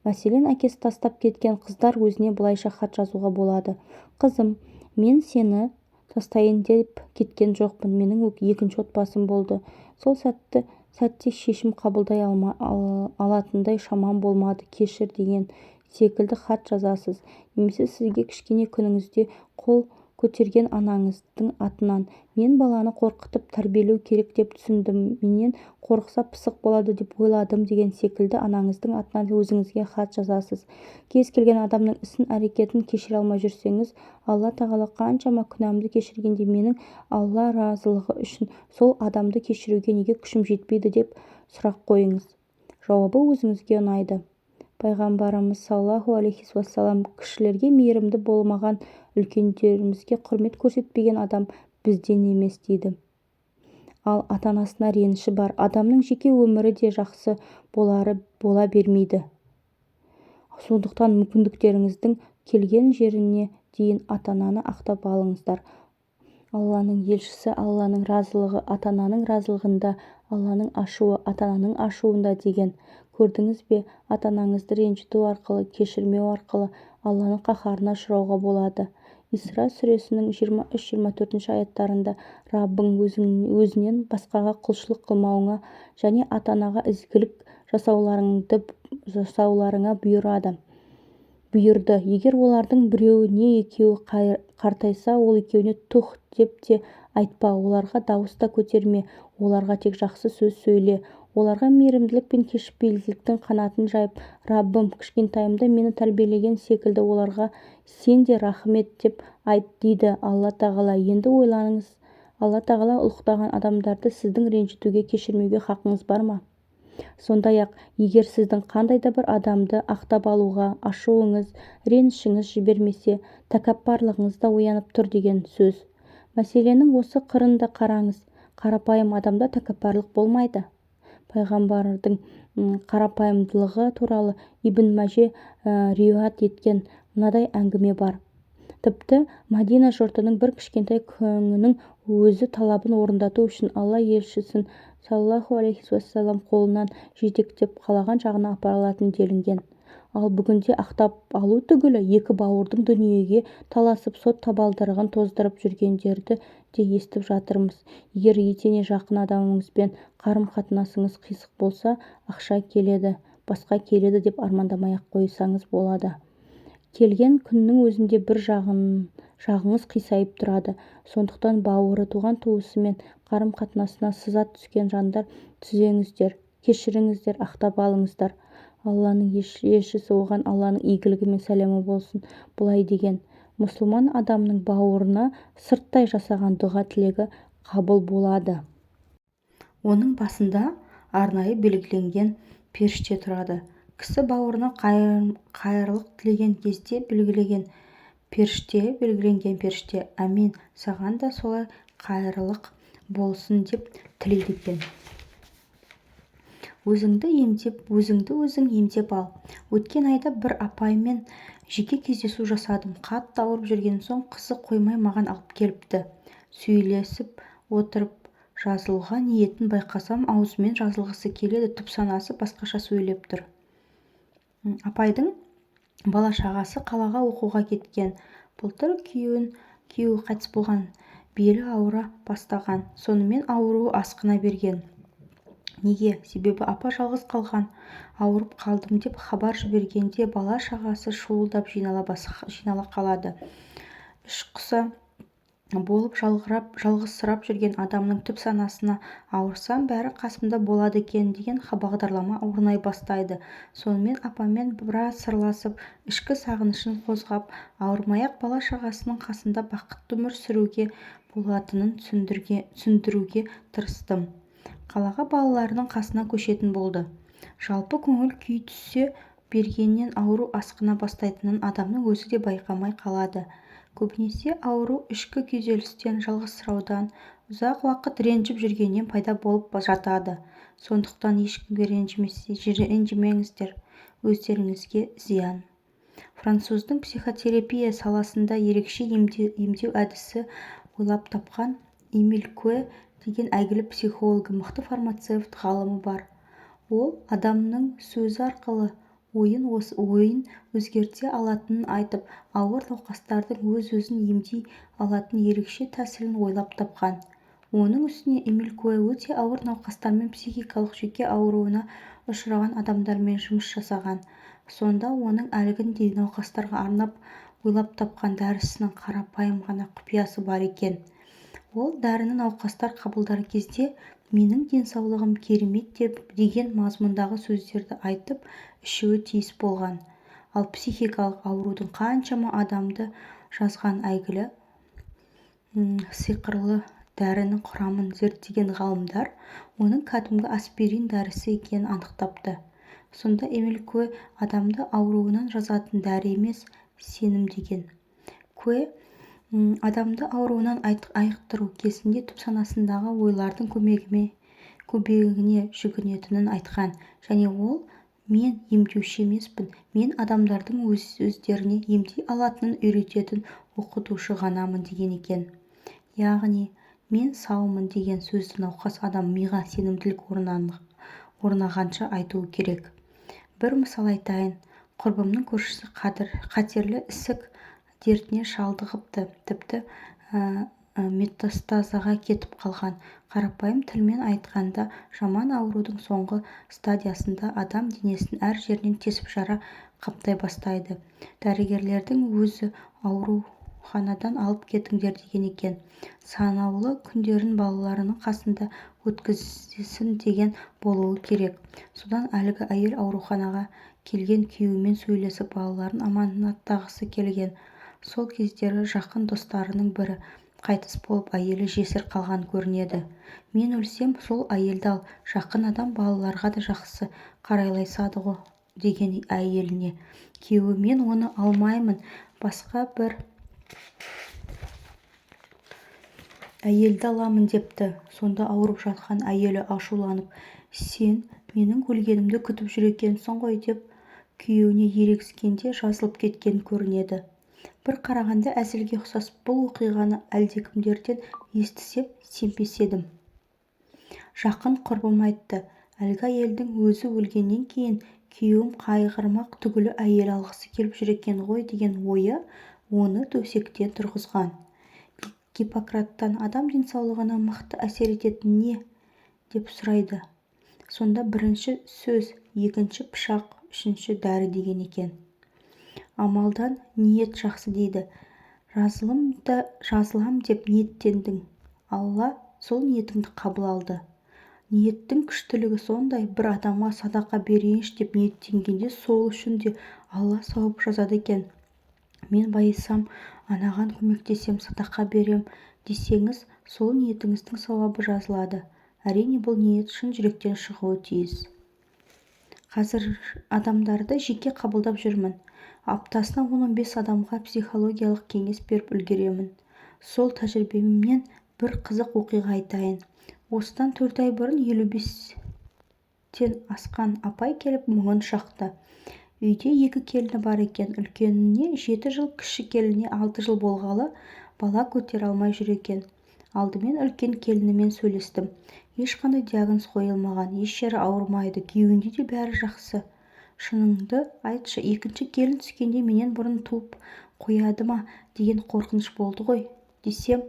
Мәселен, әкесі тастап кеткен қыздар өзіне бұлайша хат жазуға болады. Қызым, мен сені тастайын деп кеткен жоқпын. Менің екінші отбасым болды. Сол сәтте шешім қабылдай алатындай шамам болмады. Кешір деген секілді хат жазасыз. Немесе сізге кішкене күніңізде қол көтерген анаңыздың атынан. Мен баланы қорқытып тәрбиелеу керек деп түсіндім. Менен қорықса пысық болады деп ойладым деген секілді анаңыздың атынан өзіңізге хат жазасыз. Кез келген адамның ісін, әрекетін кешіре алмай жүрсеңіз, Алла тағала қаншама күнәмді кешіргенде менің Алла разылығы үшін сол адамды кешіруге неге күшім жетпейді деп сұрақ қойыңыз. Жауабы өзіңізге ұнайды. Пайғамбарымыз саллаллаху алейхи уассалам кішілерге мейірімді болмаған, үлкендерімізге құрмет көрсетпеген адам бізден емес дейді. Ал ата-анасына реніші бар адамның жеке өмірі де жақсы бола бермейді. Сондықтан мүмкіндіктеріңіздің келген жеріне дейін ата-ананы ақтап алыңыздар. Алланың елшісі, Алланың разылығы ата-ананың разылығында, Алланың ашуы ата-ананың ашуында деген. Көрдіңіз бе, ата-анаңызды ренжіту арқылы, кешірмеу арқылы Алланың қаһарына ұшырауға болады. Исра сүресінің 23-24 аяттарында Раббың өзінен басқаға құлшылық қылмауыңа және ата-анаға ізгілік жасауларыңа бұйырды. Егер олардың біреуі не екеуі қартайса, ол екеуіне тух деп те айтпа, оларға дауыс та көтерме, оларға тек жақсы сөз сөйле. Оларға мейірімділік пен кешіпейілділіктің қанатын жайып, Раббым кішкентайымда мені тәрбиелеген секілді оларға сен де рахмет деп айт дейді Алла тағала. Енді ойланыңыз, Алла тағала ұлықтаған адамдарды сіздің ренжітуге, кешірмеуге хақыңыз бар ма? Сондай-ақ, егер сіздің қандай да бір адамды ақтап алуға ашуыңыз, ренішіңіз жібермесе, тәкаппарлығыңыз да оянып тұр деген сөз. Мәселенің осы қырында қараңыз. Қарапайым адамда тәкаппарлық болмайды. Пайғамбардың қарапайымдылығы туралы Ибн Мәже риуаят еткен мынадай әңгіме бар. Тіпті Мәдина жұртының бір кішкентай күңінің өзі талабын орындату үшін Алла елшісін саллаллаху алейхи уассалам қолынан жетектеп қалаған жағына апара алатын делінген. Ал бүгінде ақтап алу түгілі екі бауырдың дүниеге таласып сот табалдырығын тоздырып жүргендерді де естіп жатырмыз. Егер етене жақын адамыңызбен қарым-қатынасыңыз қисық болса, ақша келеді, басқа келеді деп армандамай-ақ қойсаңыз болады. Келген күннің өзінде бір жағыңыз қисайып тұрады. Сондықтан бауыры, туған-туысымен қарым-қатынасына сызат түскен жандар түзеңіздер, кешіріңіздер, ақтап алыңыздар. Алланың елшісі оған Алланың игілігі мен сәлемі болсын былай деген: мұсылман адамның бауырына сырттай жасаған дұға тілегі қабыл болады. Оның басында арнайы белгіленген періште тұрады. Кісі бауырына қайырлық тілеген кезде белгіленген періште әмин, саған да солай қайырлық болсын деп тілейді екен. Өзің емдеп ал. Өткен айда бір апаймен жеке кездесу жасадым. Қатты ауырып жүрген соң қызы қоймай маған алып келіпті. Сөйлесіп отырып жазылуға ниетін байқасам, аузымен жазылғысы келеді, түп санасы басқаша сөйлеп тұр. Апайдың бала-шағасы қалаға оқуға кеткен. Былтыр күйеуі қайтыс болған, белі ауыра бастаған. Сонымен ауруы асқына берген. Неге? Себебі апа жалғыз қалған. Ауырып қалдым деп хабар жібергенде бала-шағасы шуылдап жинала қалады. Ішқұса болып жалғызсырап жүрген адамның түп санасына ауырсам бәрі қасымда болады екен деген бағдарлама орнай бастайды. Сонымен апамен біраз сырласып, ішкі сағынышын қозғап, ауырмай-ақ бала-шағасының қасында бақытты өмір сүруге болатынын түсіндіруге тырыстым. Қалаға балаларының қасына көшетін болды. Жалпы көңіл күй түсе бергеннен ауру асқына бастайтынын адамның өзі де байқамай қалады. Көбінесе ауру ішкі күйзелістен, жалғызсыраудан, ұзақ уақыт ренжіп жүргеннен пайда болып жатады. Сондықтан ешкімге ренжімеңіздер, өздеріңізге зиян. Француздың психотерапия саласында ерекше емдеу әдісі ойлап тапқан Эмиль Куэ деген әйгілі психологы, мықты фармацевт ғалымы бар. Ол адамның сөзі арқылы ойын өзгерте алатынын айтып, ауыр науқастардың өз-өзін емдей алатын ерекше тәсілін ойлап тапқан. Оның үстіне Эмиль Куэ өте ауыр науқастармен, психикалық жүйке ауруына ұшыраған адамдармен жұмыс жасаған. Сонда оның әлгіндей науқастарға арнап ойлап тапқан дәрісінің қарапайым ғана құпиясы бар екен. Ол дәріні науқастар қабылдар кезде менің денсаулығым керемет деген мазмұндағы сөздерді айтып ішуі тиіс болған. Ал психикалық аурудың қаншама адамды жазған әйгілі сиқырлы дәрінің құрамын зерттеген ғалымдар оның кәдімгі аспирин дәрісі екенін анықтапты. Сонда Эмиль Куэ адамды ауруынан жазатын дәрі емес, сенім деген. Куэ адамды ауруынан айықтыру кезінде түп санасындағы ойлардың көмегіне жүгінетінін айтқан, және ол мен емдеуші емеспін, мен адамдардың өздеріне емдей алатынын үйрететін оқытушы ғанамын деген екен. Яғни мен саумын деген сөзді науқас адам миға сенімділік орнағанша айтуы керек. Бір мысал айтайын. Құрбымның көршісі қатерлі ісік дертіне шалдығыпты, тіпті метастазаға кетіп қалған. Қарапайым тілмен айтқанда, жаман аурудың соңғы стадиясында адам денесінің әр жерінен тесіп жара қаптай бастайды. Дәрігерлердің өзі ауруханадан алып кетіңдер деген екен. Санаулы күндерін балаларының қасында өткізсін деген болуы керек. Содан әлгі әйел ауруханаға келген күйеуімен сөйлесіп балаларын аманаттағысы келген. Сол кездері жақын достарының бірі қайтыс болып, әйелі жесір қалған көрінеді. Мен өлсем, сол әйелді ал, жақын адам балаларға да жақсы қарайласады ғой деген әйеліне. Күйеуі, мен оны алмаймын, басқа бір әйелді аламын депті. Сонда ауырып жатқан әйелі ашуланып, сен менің өлгенімді күтіп жүр екенсің ғой деп күйеуіне ерегіскенде жазылып кеткен көрінеді. Бір қарағанда әзілге ұқсас бұл оқиғаны әлдекімдерден естісем сенбес едім. Жақын құрбым айтты, әлгі әйелдің өзі өлгеннен кейін күйеуім қайғырмақ түгілі әйел алғысы келіп жүр екен ғой деген ойы оны төсектен тұрғызған. Гиппократтан адам денсаулығына мықты әсер ететін не? деп сұрайды. Сонда бірінші сөз, екінші пышақ, үшінші дәрі деген екен. Амалдан ниет жақсы дейді. Жазылам деп ниеттендің. Алла сол ниетіңді қабыл алды. Ниеттің күштілігі сондай, бір адамға садақа берейінші деп ниеттенгенде сол үшін де Алла сауап жазады екен. Мен байысам, анаған көмектесем, садақа берем десеңіз, сол ниетіңіздің сауабы жазылады. Әрине, бұл ниет шын жүректен шығуы тиіс. Қазір адамдарды жеке қабылдап жүрмін. Аптасына 15 адамға психологиялық кеңес беріп үлгеремін. Сол тәжірибемнен бір қызық оқиға айтайын. Осыдан 4 ай бұрын 55-тен асқан апай келіп мұңын шақты. Үйде 2 келіні бар екен. Үлкеніне 7 жыл, кіші келініне 6 жыл болғалы бала көтере алмай жүр екен. Алдымен үлкен келінімен сөйлестім. Ешқандай диагноз қойылмаған, еш жері ауырмайды, күйеуінде де бәрі жақсы. Шыныңды айтшы, екінші келін түскенде менен бұрын туып қояды ма деген қорқыныш болды ғой десем,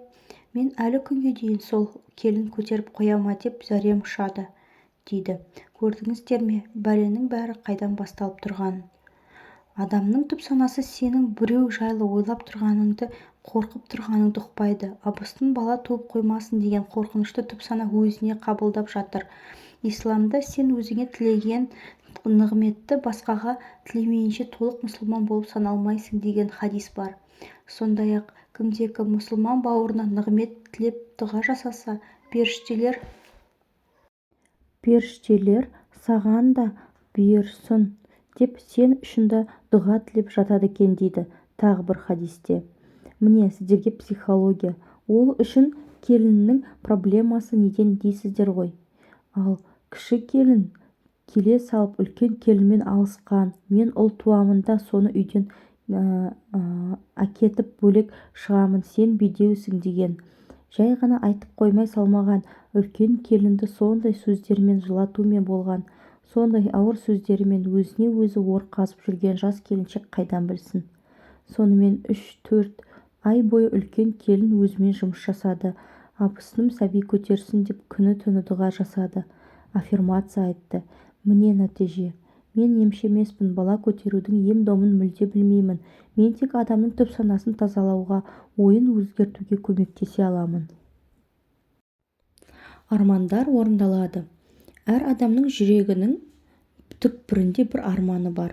мен әлі күнге дейін сол келін көтеріп қояма деп зәрем ұшады дейді. Көрдіңіздер ме, бәленің бәрі қайдан басталып тұрғанын. Адамның түп санасы сенің біреу жайлы ойлап тұрғаныңды, қорқып тұрғаныңды ұқпайды. Абыстың бала туып қоймасын деген қорқынышты түп сана өзіне қабылдап жатыр. Исламда сен өзіңе тілеген нығметті басқаға тілемейінше толық мұсылман болып саналмайсың деген хадис бар. Сондай-ақ кімде-кім мұсылман бауырына нығмет тілеп дұға жасаса, періштелер саған да бұйырсын деп сен үшін де дұға тілеп жатады екен дейді тағы бір хадисте. Міне сіздерге психология. Ол үшін келіннің проблемасы неден дейсіздер ғой. Ал кіші келін келе салып үлкен келінмен алысқан. Мен ұл туамын да соны үйден әкетіп бөлек шығамын, сен бедеусің деген. Жай ғана айтып қоймай салмаған. Үлкен келінді сондай сөздермен жылатумен болған. Сондай ауыр сөздерімен өзіне өзі ор қазып жүрген жас келіншек қайдан білсін. Сонымен 3-4 ай бойы үлкен келін өзімен жұмыс жасады. Абысыным сәби көтерсін деп күні-түні дұға жасады. Аффирмация айтты. Міне нәтиже. Мен емші емеспін, бала көтерудің ем-домын мүлде білмеймін. Мен тек адамның түп санасын тазалауға, ойын өзгертуге көмектесе аламын. Армандар орындалады. Әр адамның жүрегінің түкпірінде бір арманы бар.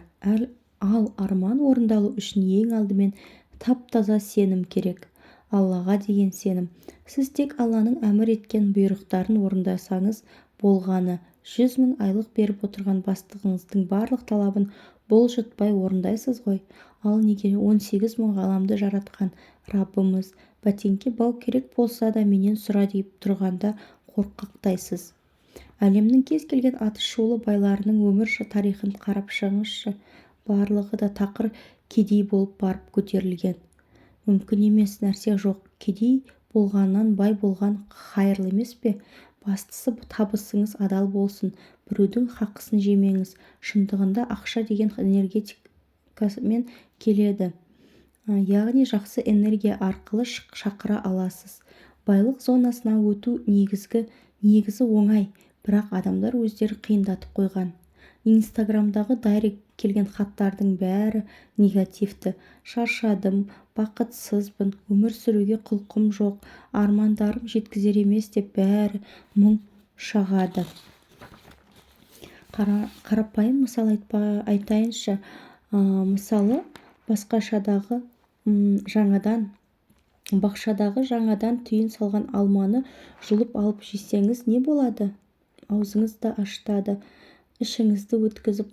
Ал арман орындалу үшін ең алдымен тап-таза сенім керек. Аллаға деген сенім. Сіз тек Алланың әмір еткен бұйрықтарын орындасаңыз болғаны. 100 000 айлық беріп отырған бастығыңыздың барлық талабын бұлжытпай орындайсыз ғой. Ал неге 18 000 ғаламды жаратқан Раббымыз бәтеңке бау керек болса да менен сұра деп тұрғанда қорқақтайсыз? Әлемнің кез келген атышулы байларының өмір тарихын қарап шығыңызшы. Барлығы да тақыр кедей болып барып көтерілген. Мүмкін емес нәрсе жоқ. Кедей болғаннан бай болған хайырлы емес пе? Бастысы табысыңыз адал болсын. Біреудің хақысын жемеңіз. Шындығында ақша деген энергетикасымен келеді. Яғни жақсы энергия арқылы шақыра аласыз. Байлық зонасына өту негізі оңай, бірақ адамдар өздері қиындатып қойған. Инстаграмдағы дайрект келген хаттардың бәрі негативті. Шаршадым, бақытсызбын, өмір сүруге құлқым жоқ, армандарым жеткізер емес деп бәрі мұң шағады. Қарапайым мысал айтайыншы. Мысалы, бақшадағы жаңадан түйін салған алманы жұлып алып жесеңіз не болады? Аузыңызды аштады, ішіңізді өткізіп,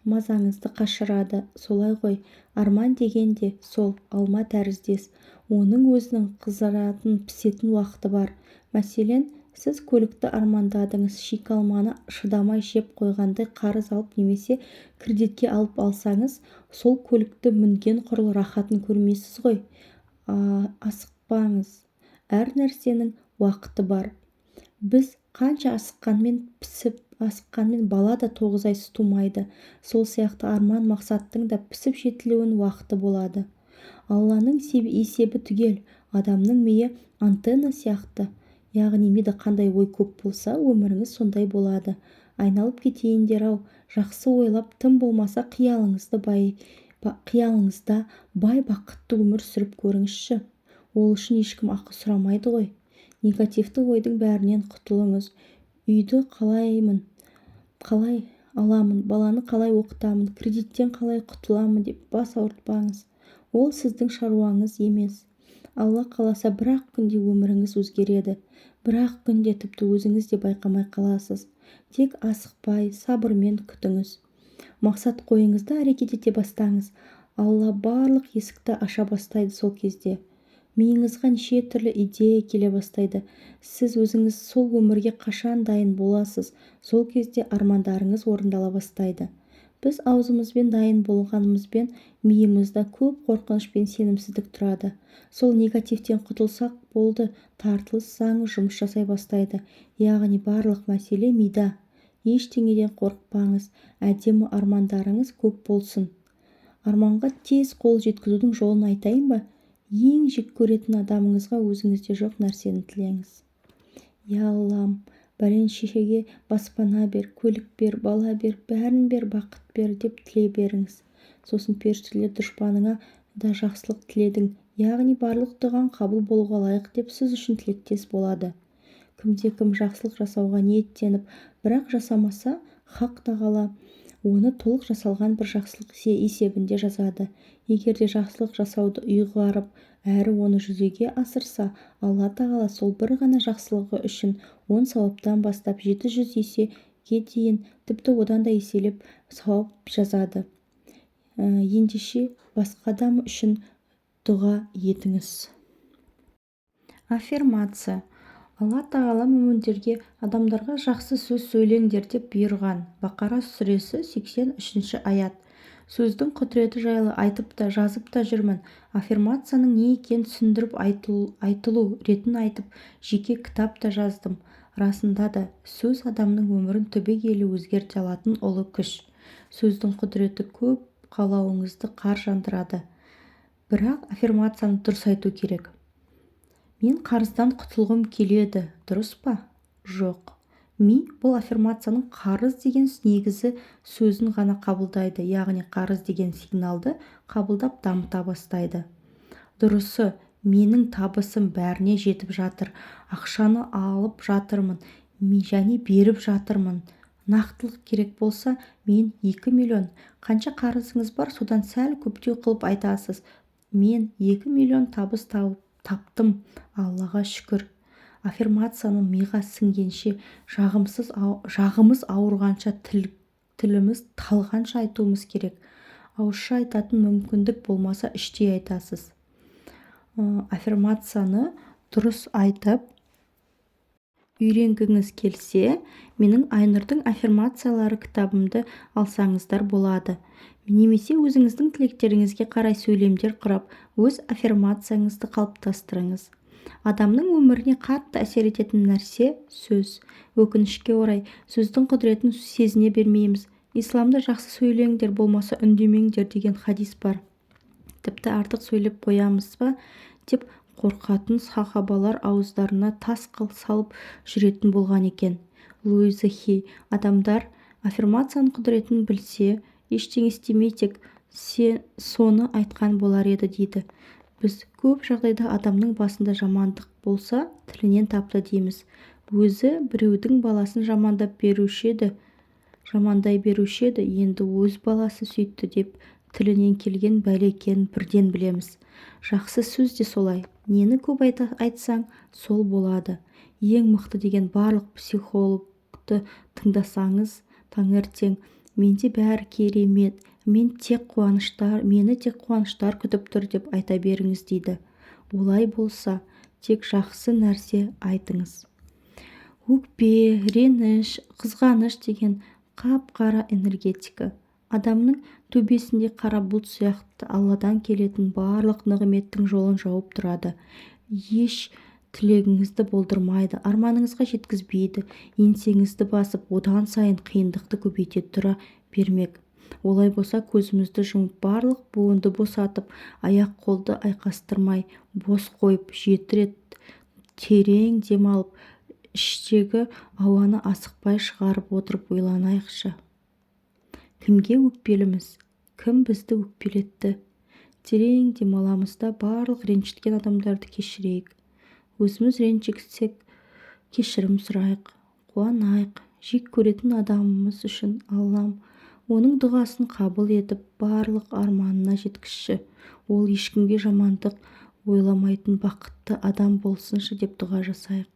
мазаңызды қашырады. Солай ғой, арман деген де сол алма тәріздес. Оның өзінің қызаратын, пісетін уақыты бар. Мәселен, сіз көлікті армандадыңыз, шикі алманы шыдамай жеп қойғандай қарыз алып немесе кредитке алып алсаңыз, сол көлікті мінген құрлы рахатын көрмейсіз ғой. Асықпаңыз. Әр нәрсенің уақыты бар. Біз қанша асыққанмен бала да 9 ай тумайды. Сол сияқты арман мақсаттың да пісіп жетілуін уақыты болады. Алланың есебі түгел. Адамның миы антенна сияқты. Яғни мида қандай ой көп болса, өміріңіз сондай болады. Айналып кетейіндер-ау, жақсы ойлап, тым болмаса қиялыңызда бай бақытты өмір сүріп көріңізші. Ол үшін ешкім ақы сұрамайды ғой. Негативті ойдың бәрінен құтылыңыз. Үйді қалай аламын, баланы қалай оқытамын, кредиттен қалай құтыламын деп бас ауыртпаңыз. Ол сіздің шаруаңыз емес. Алла қаласа бір-ақ күнде өміріңіз өзгереді. Бір-ақ күнде тіпті өзіңіз де байқамай қаласыз. Тек асықпай, сабырмен күтіңіз. Мақсат қойыңыз да әрекет ете бастаңыз. Алла барлық есікті аша бастайды сол кезде. Миыңызға неше түрлі идея келе бастайды. Сіз өзіңіз сол өмірге қашан дайын боласыз, сол кезде армандарыңыз орындала бастайды. Біз аузымызбен дайын болғанымызбен миымызда көп қорқыныш пен сенімсіздік тұрады. Сол негативтен құтылсақ болды, тартылыс заңы жұмыс жасай бастайды. Яғни барлық мәселе мида. Ештеңеден қорықпаңыз, әдемі армандарыңыз көп болсын. Арманға тез қол жеткізудің жолын айтайын ба? Ең жек көретін адамыңызға өзіңізде жоқ нәрсені тілеңіз. Я Аллам, бәленшешеге баспана бер, көлік бер, бала бер, бәрін бер, бақыт бер деп тілей беріңіз. Сосын періштелер дұшпаныңа да жақсылық тіледің, яғни барлық дұғаң қабыл болуға лайық деп сіз үшін тілектес болады. Кімде-кім жақсылық жасауға ниеттеніп, бірақ жасамаса, Хақ Тағала оны толық жасалған бір жақсылық есебінде жазады. Егер де жақсылық жасауды ұйғарып, әрі оны жүзеге асырса, Алла Тағала сол бір ғана жақсылығы үшін 10 сауаптан бастап 700 есеге дейін, тіпті одан да еселеп сауап жазады. Ендеше басқа адам үшін дұға етіңіз. Аффирмация. Алла Тағала мүміндерге адамдарға жақсы сөз сөйлеңдер деп бұйырған. Бақара сүресі 83 аят. Сөздің құдіреті жайлы айтып та, жазып та жүрмін. Аффирмацияның не екенін түсіндіріп айтылу ретін айтып, жеке кітап та жаздым. Расында да, сөз адамның өмірін түбегейлі өзгерте алатын ұлы күш. Сөздің құдіреті көп, қалауыңызды қар жандырады. Бірақ аффирмацияны дұрыс айту керек. Мен қарыздан құтылғым келеді, дұрыс па? Жоқ. ми бұл аффирмацияның қарыз деген негізі сөзін ғана қабылдайды, яғни қарыз деген сигналды қабылдап дамыта бастайды. Дұрысы, менің табысым бәріне жетіп жатыр, ақшаны алып жатырмын, және беріп жатырмын. Нақтылық керек болса, мен 2 миллион. Қанша қарызыңыз бар, содан сәл көптеу қылып айтасыз. Мен 2 миллион табыс таптым, Аллаға шүкір. Аффирмацияны миға сіңгенше, жағымыз ауырғанша, тіліміз талғанша айтуымыз керек. Ауызша айтатын мүмкіндік болмаса, іштей айтасыз. Аффирмацияны дұрыс айтып үйренгіңіз келсе, менің Айнұрдың аффирмациялары кітабымды алсаңыздар болады. Немесе өзіңіздің тілектеріңізге қарай сөйлемдер құрап, өз аффирмацияңызды қалыптастырыңыз. Адамның өміріне қатты әсер ететін нәрсе сөз. Өкінішке орай, сөздің құдіретін сезіне бермейміз. Исламда жақсы сөйлеңдер, болмаса үндемеңдер деген хадис бар. Тіпті артық сөйлеп қоямыз ба деп қорқатын сахабалар ауыздарына тас салып жүретін болған екен. Луиза Хей: адамдар аффирмацияның құдіретін білсе, ештеңе істемей тек соны айтқан болар еді дейді. Біз көп жағдайда адамның басында жамандық болса, тілінен тапты дейміз. Өзі біреудің баласын жамандай беруші еді, енді өз баласы сөйтті деп тілінен келген бәле екенін бірден білеміз. Жақсы сөз де солай. Нені көп айтсаң, сол болады. Ең мықты деген барлық психологты тыңдасаңыз, таңертең менде бәрі керемет, мені тек қуаныштар күтіп тұр деп айта беріңіз дейді. Олай болса, тек жақсы нәрсе айтыңыз. Өкпе, реніш, қызғаныш деген қап-қара энергетика. Адамның төбесінде қара бұлт сияқты Алладан келетін барлық нығметтің жолын жауып тұрады. Еш тілегіңізді болдырмайды, арманыңызға жеткізбейді, еңсеңізді басып, одан сайын қиындықты көбейте тұра бермек. Олай болса, көзімізді жұмып, барлық буынды босатып, аяқ-қолды айқастырмай, бос қойып, 7 рет терең демалып, іштегі ауаны асықпай шығарып отырып ойланайықшы. Кімге өкпеліміз? Кім бізді өкпелетті? Терең демаламыз да барлық ренжіткен адамдарды кешірейік. Өзіміз ренжісек, кешірім сұрайық, қуанайық. Жек көретін адамымыз үшін Аллам оның дұғасын қабыл етіп, барлық арманына жеткізші. Ол ешкімге жамандық ойламайтын бақытты адам болсыншы деп дұға жасайық.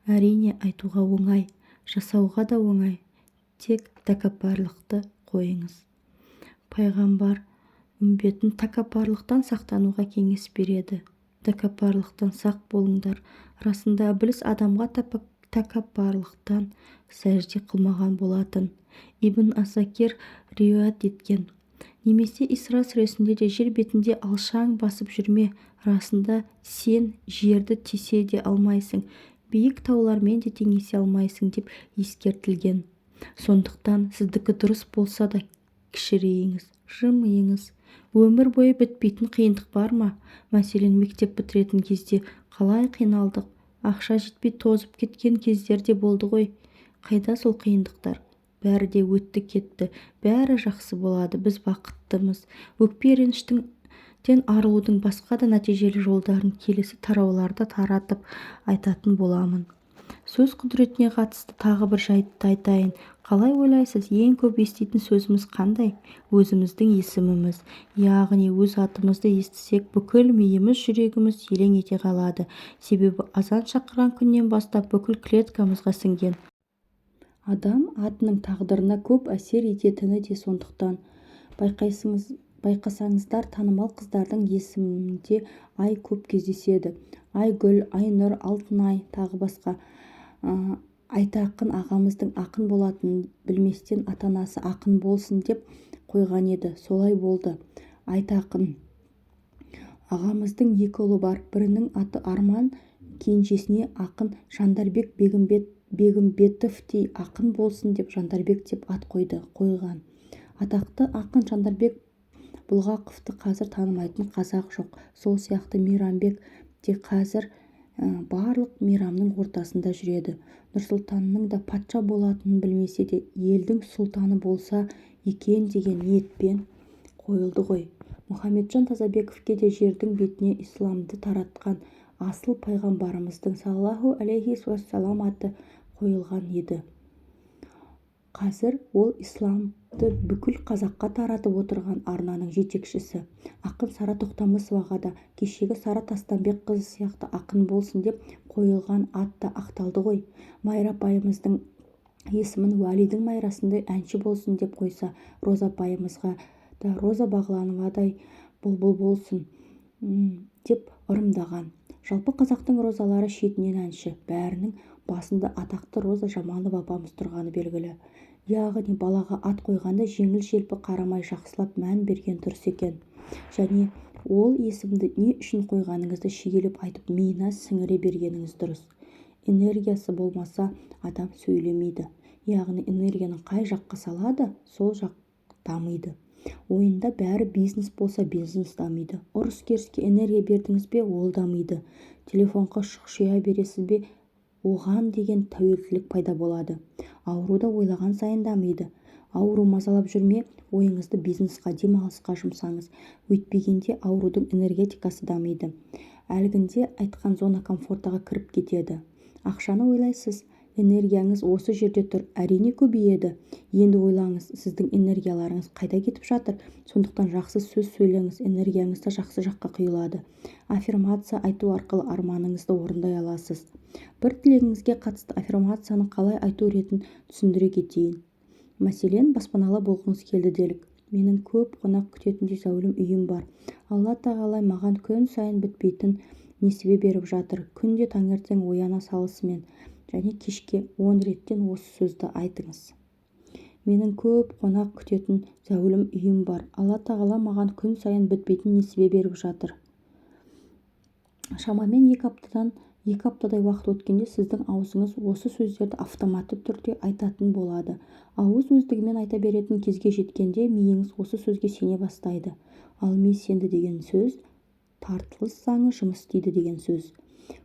Әрине, айтуға оңай, жасауға да оңай. Тек тәкаппарлықты қойыңыз. Пайғамбар үмбетін тәкаппарлықтан сақтануға кеңес береді. Тәкаппарлықтан сақ болыңдар. Расында Ібліс адамға тәкаппарлықтан сәжде қылмаған болатын. Ибн Асакир риуаят еткен. Немесе Исра сүресінде де жер бетінде алшаң басып жүрме. Расында сен жерді тесе де алмайсың, биік таулармен де теңесе алмайсың деп ескертілген. Сондықтан сіздікі дұрыс болса да кішірейіңіз, жымиыңыз. Өмір бойы бітпейтін қиындық бар ма? Мәселен, мектеп бітіретін кезде қалай қиналдық? Ақша жетпей тозып кеткен кездер де болды ғой. Қайда сол қиындықтар? Бәрі де өтті кетті. Бәрі жақсы болады. Біз бақыттымыз. Өкпе реніштен арылудың басқа да нәтижелі жолдарын келесі тарауларда таратып айтатын боламын. Сөз құдіретіне қатысты тағы бір жайтты айтайын. Қалай ойлайсыз, ең көп еститін сөзіміз қандай? Өзіміздің есіміміз. Яғни өз атымызды естісек, бүкіл миымыз, жүрегіміз елең ете қалады. Себебі азан шақырған күннен бастап бүкіл клеткамызға сіңген. Адам атының тағдырына көп әсер ететіні де сондықтан. Байқасаңыздар, танымал қыздардың есімінде ай көп кездеседі. Айгүл, Айнұр, Алтынай, тағы басқа. Айтақын ағамыздың ақын болатынын білместен ата-анасы ақын болсын деп қойған еді. Солай болды. Айтақын ағамыздың 2 ұлы бар. Бірінің аты Арман, кенжесіне ақын Жандарбек Бегімбетовтей ақын болсын деп Жандарбек деп ат қойған. Атақты ақын Жандарбек Бұлғақовты қазір танымайтын қазақ жоқ. Сол сияқты Мейрамбек те қазір барлық мейрамның ортасында жүреді. Нұрсұлтанның да патша болатынын білмесе де елдің сұлтаны болса екен деген ниетпен қойылды ғой. Мұхамеджан Тазабековке де жердің бетіне исламды таратқан асыл пайғамбарымыздың саллаллаху алейхи уассалам аты қойылған еді. Қазір ол исламды бүкіл қазаққа таратып отырған арнаның жетекшісі. Ақын Сара Тоқтамысоваға да кешегі Сара Тастанбек қызы сияқты ақын болсын деп қойылған ат та ақталды ғой. Майра апайымыздың есімін Уәлидің майрасындай әнші болсын деп қойса, Роза апайымызға да Роза Бағлановадай бұлбұл болсын деп ырымдаған. Жалпы қазақтың розалары шетінен әнші, бәрінің басында атақты Роза Жаманова апамыз тұрғаны белгілі. Яғни балаға ат қойғанда жеңіл-желпі қарамай жақсылап мән берген дұрыс екен. Және ол есімді не үшін қойғаныңызды шегелеп айтып миына сіңіре бергеніңіз дұрыс. Энергиясы болмаса адам сөйлемейді. Яғни энергияны қай жаққа салады, сол жақ дамиды. Ойында бәрі бизнес болса бизнес дамиды. Ұрыс-керіске энергия бердіңіз бе, ол дамиды. Телефонға шұқшия бересіз бе, оған деген тәуелділік пайда болады. Ауруда ойлаған сайын дамиды. Ауру мазалап жүрме, ойыңызды бизнесқа, демалысқа жұмсаңыз. Өйтпегенде аурудың энергетикасы дамиды. Әлгінде айтқан зона комфортаға кіріп кетеді. Ақшаны ойлайсыз, энергияңыз осы жерде тұр, әрине көбейеді. Енді ойлаңыз, сіздің энергияларыңыз қайда кетіп жатыр? Сондықтан жақсы сөз сөйлеңіз, энергияңыз да жақсы жаққа құйылады. Аффирмация айту арқылы арманыңызды орындай аласыз. Бір тілегіңізге қатысты аффирмацияны қалай айту ретін түсіндіре кетейін. Мәселен, баспаналы болғыңыз келді делік. Менің көп қонақ күтетіндей зәулім үйім бар. Алла тағала маған күн сайын бітпейтін несібе беріп жатыр. Күнде таңертең ояна салысымен және кешке 10 реттен осы сөзді айтыңыз. Менің көп қонақ күтетін зәулім үйім бар. Алла тағала маған күн сайын бітпейтін несібе беріп жатыр. Шамамен 2 аптадай уақыт өткенде сіздің аузыңыз осы сөздерді автоматты түрде айтатын болады. Ауыз өздігімен айта беретін кезге жеткенде миыңыз осы сөзге сене бастайды. Ал ми сенді деген сөз тартылыс заңы жұмыс істейді деген сөз.